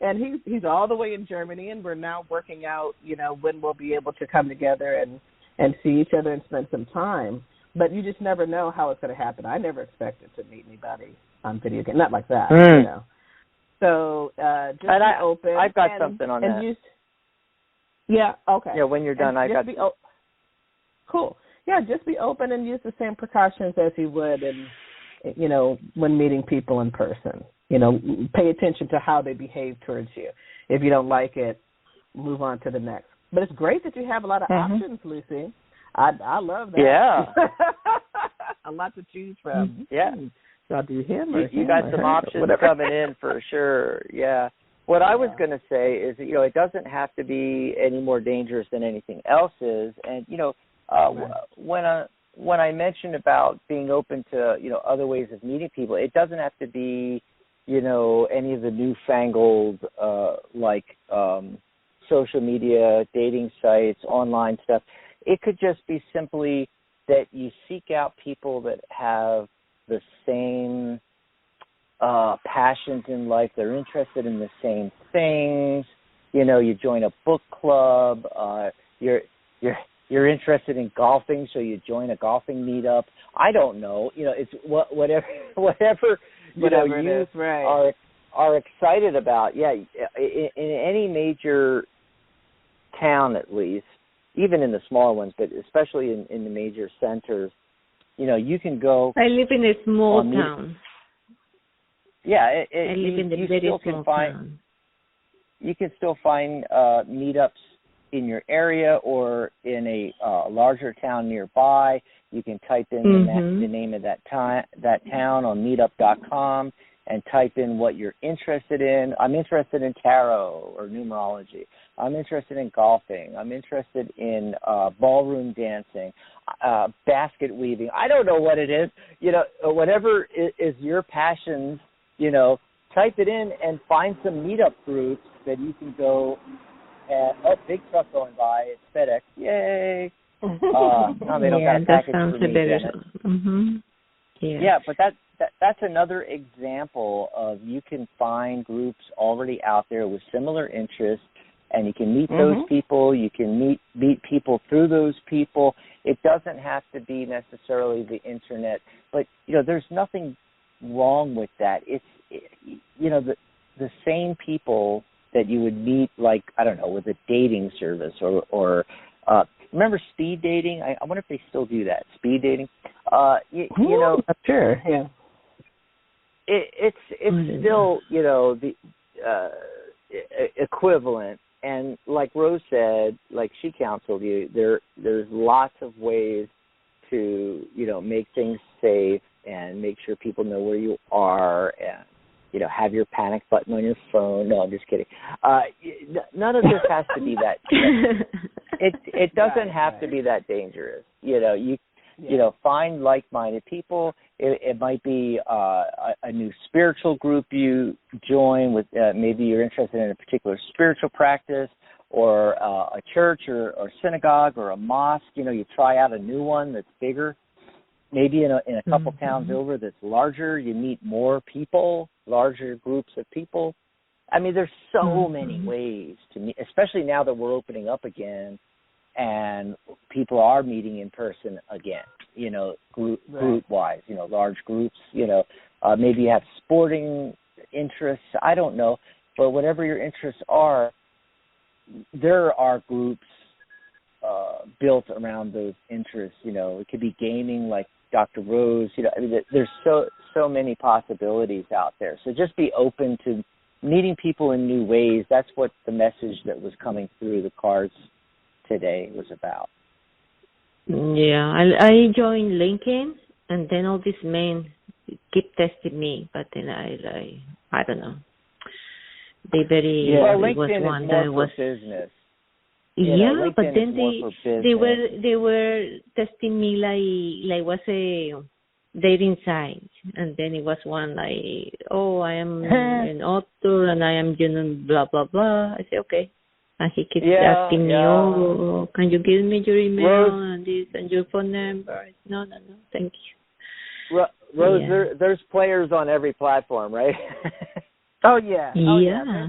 And he's all the way in Germany, and we're now working out, when we'll be able to come together and see each other and spend some time. But you just never know how it's going to happen. I never expected to meet anybody on video game, not like that, So just be open. I've got something on that. Okay. Yeah, when you're done, Cool. Yeah, just be open and use the same precautions as you would when meeting people in person. Pay attention to how they behave towards you. If you don't like it, move on to the next. But it's great that you have a lot of options, Lucy. I love that. Yeah. A lot to choose from. Yeah. So I'll do him or you got some options coming in for sure. Yeah. What I was going to say is that, it doesn't have to be any more dangerous than anything else is. And, when I mentioned about being open to, other ways of meeting people, it doesn't have to be, any of the newfangled, social media, dating sites, online stuff. It could just be simply that you seek out people that have the same passions in life. They're interested in the same things. You join a book club. You're interested in golfing, so you join a golfing meetup. I don't know. It's whatever you are excited about. Yeah, in any major town, at least, even in the smaller ones, but especially in the major centers, you can go. I live in a small town. Yeah, I live in a very small town. You can still find meetups in your area or in a larger town nearby. You can type in the name of that town on meetup.com and type in what you're interested in. I'm interested in tarot or numerology. I'm interested in golfing. I'm interested in ballroom dancing, basket weaving. I don't know what it is. Whatever is your passions, type it in and find some meetup groups that you can go. Big truck going by. It's FedEx. Yay! No, they don't got a package for me. Yeah, but that's another example of you can find groups already out there with similar interests and you can meet those people. You can meet people through those people. It doesn't have to be necessarily the internet, but there's nothing wrong with that. It's the same people that you would meet, like, I don't know, with a dating service or remember speed dating? I wonder if they still do that, speed dating. Sure, yeah. It's still, the equivalent. And like Rose said, like she counseled you, there's lots of ways to, make things safe and make sure people know where you are and, have your panic button on your phone. No, I'm just kidding. None of this has to be that. It doesn't have to be that dangerous. Find like-minded people. It might be a new spiritual group you join with. Maybe you're interested in a particular spiritual practice, or a church or synagogue or a mosque. You try out a new one that's bigger. Maybe in a couple towns over that's larger, you meet more people, larger groups of people. I mean, there's so many ways to meet, especially now that we're opening up again and people are meeting in person again, group-wise, large groups, maybe you have sporting interests, I don't know, but whatever your interests are, there are groups built around those interests. It could be gaming like Dr. Rose, there's so many possibilities out there. So just be open to meeting people in new ways. That's what the message that was coming through the cards today was about. Yeah, I joined LinkedIn, and then all these men keep testing me, but then I don't know. They very well, it was LinkedIn one is that more was for business. Yeah, but then they were testing me like was a dating site, and then it was one like, oh, I am an author and I am blah blah blah. I say okay, and he keeps asking me, oh, can you give me your email and this and your phone number? No, thank you. Rose, there's players on every platform, right? Oh yeah. Yeah.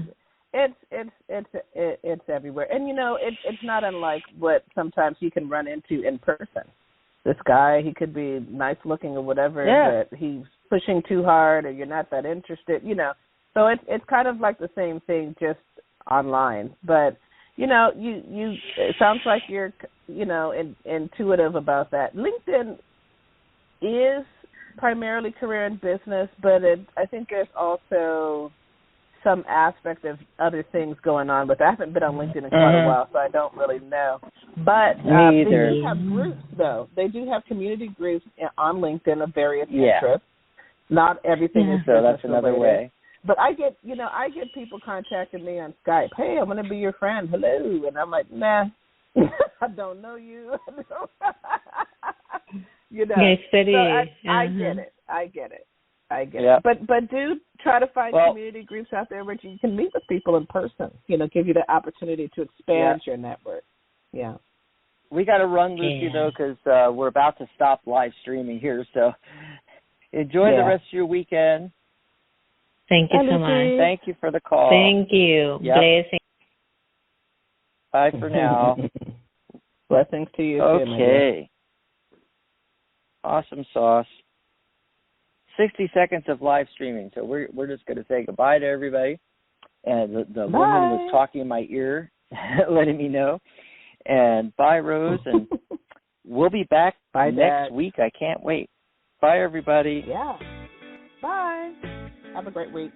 It's everywhere, and it's not unlike what sometimes you can run into in person. This guy, he could be nice looking or whatever, but he's pushing too hard, or you're not that interested. So it's kind of like the same thing, just online. But you it sounds like you're intuitive about that. LinkedIn is primarily career and business, but I think there's also some aspect of other things going on, but I haven't been on LinkedIn in quite a while, so I don't really know. But they do have groups, though. They do have community groups on LinkedIn of various interests. Not everything is business. So that's another way. But I get people contacting me on Skype. Hey, I'm going to be your friend. Hello, and I'm like, nah, I don't know you. Yes, so I get it. Yeah. But do try to find community groups out there where you can meet with people in person. Give you the opportunity to expand your network. Yeah. We got to run, Lucy, though, because we're about to stop live streaming here. So enjoy the rest of your weekend. Thank you so much. Thank you for the call. Thank you. Yep. Blessings. Bye for now. Blessings to you. Okay. Awesome sauce. 60 seconds of live streaming. So we're just going to say goodbye to everybody. And the woman was talking in my ear, letting me know. And bye, Rose. And we'll be back next week. I can't wait. Bye, everybody. Yeah. Bye. Have a great week.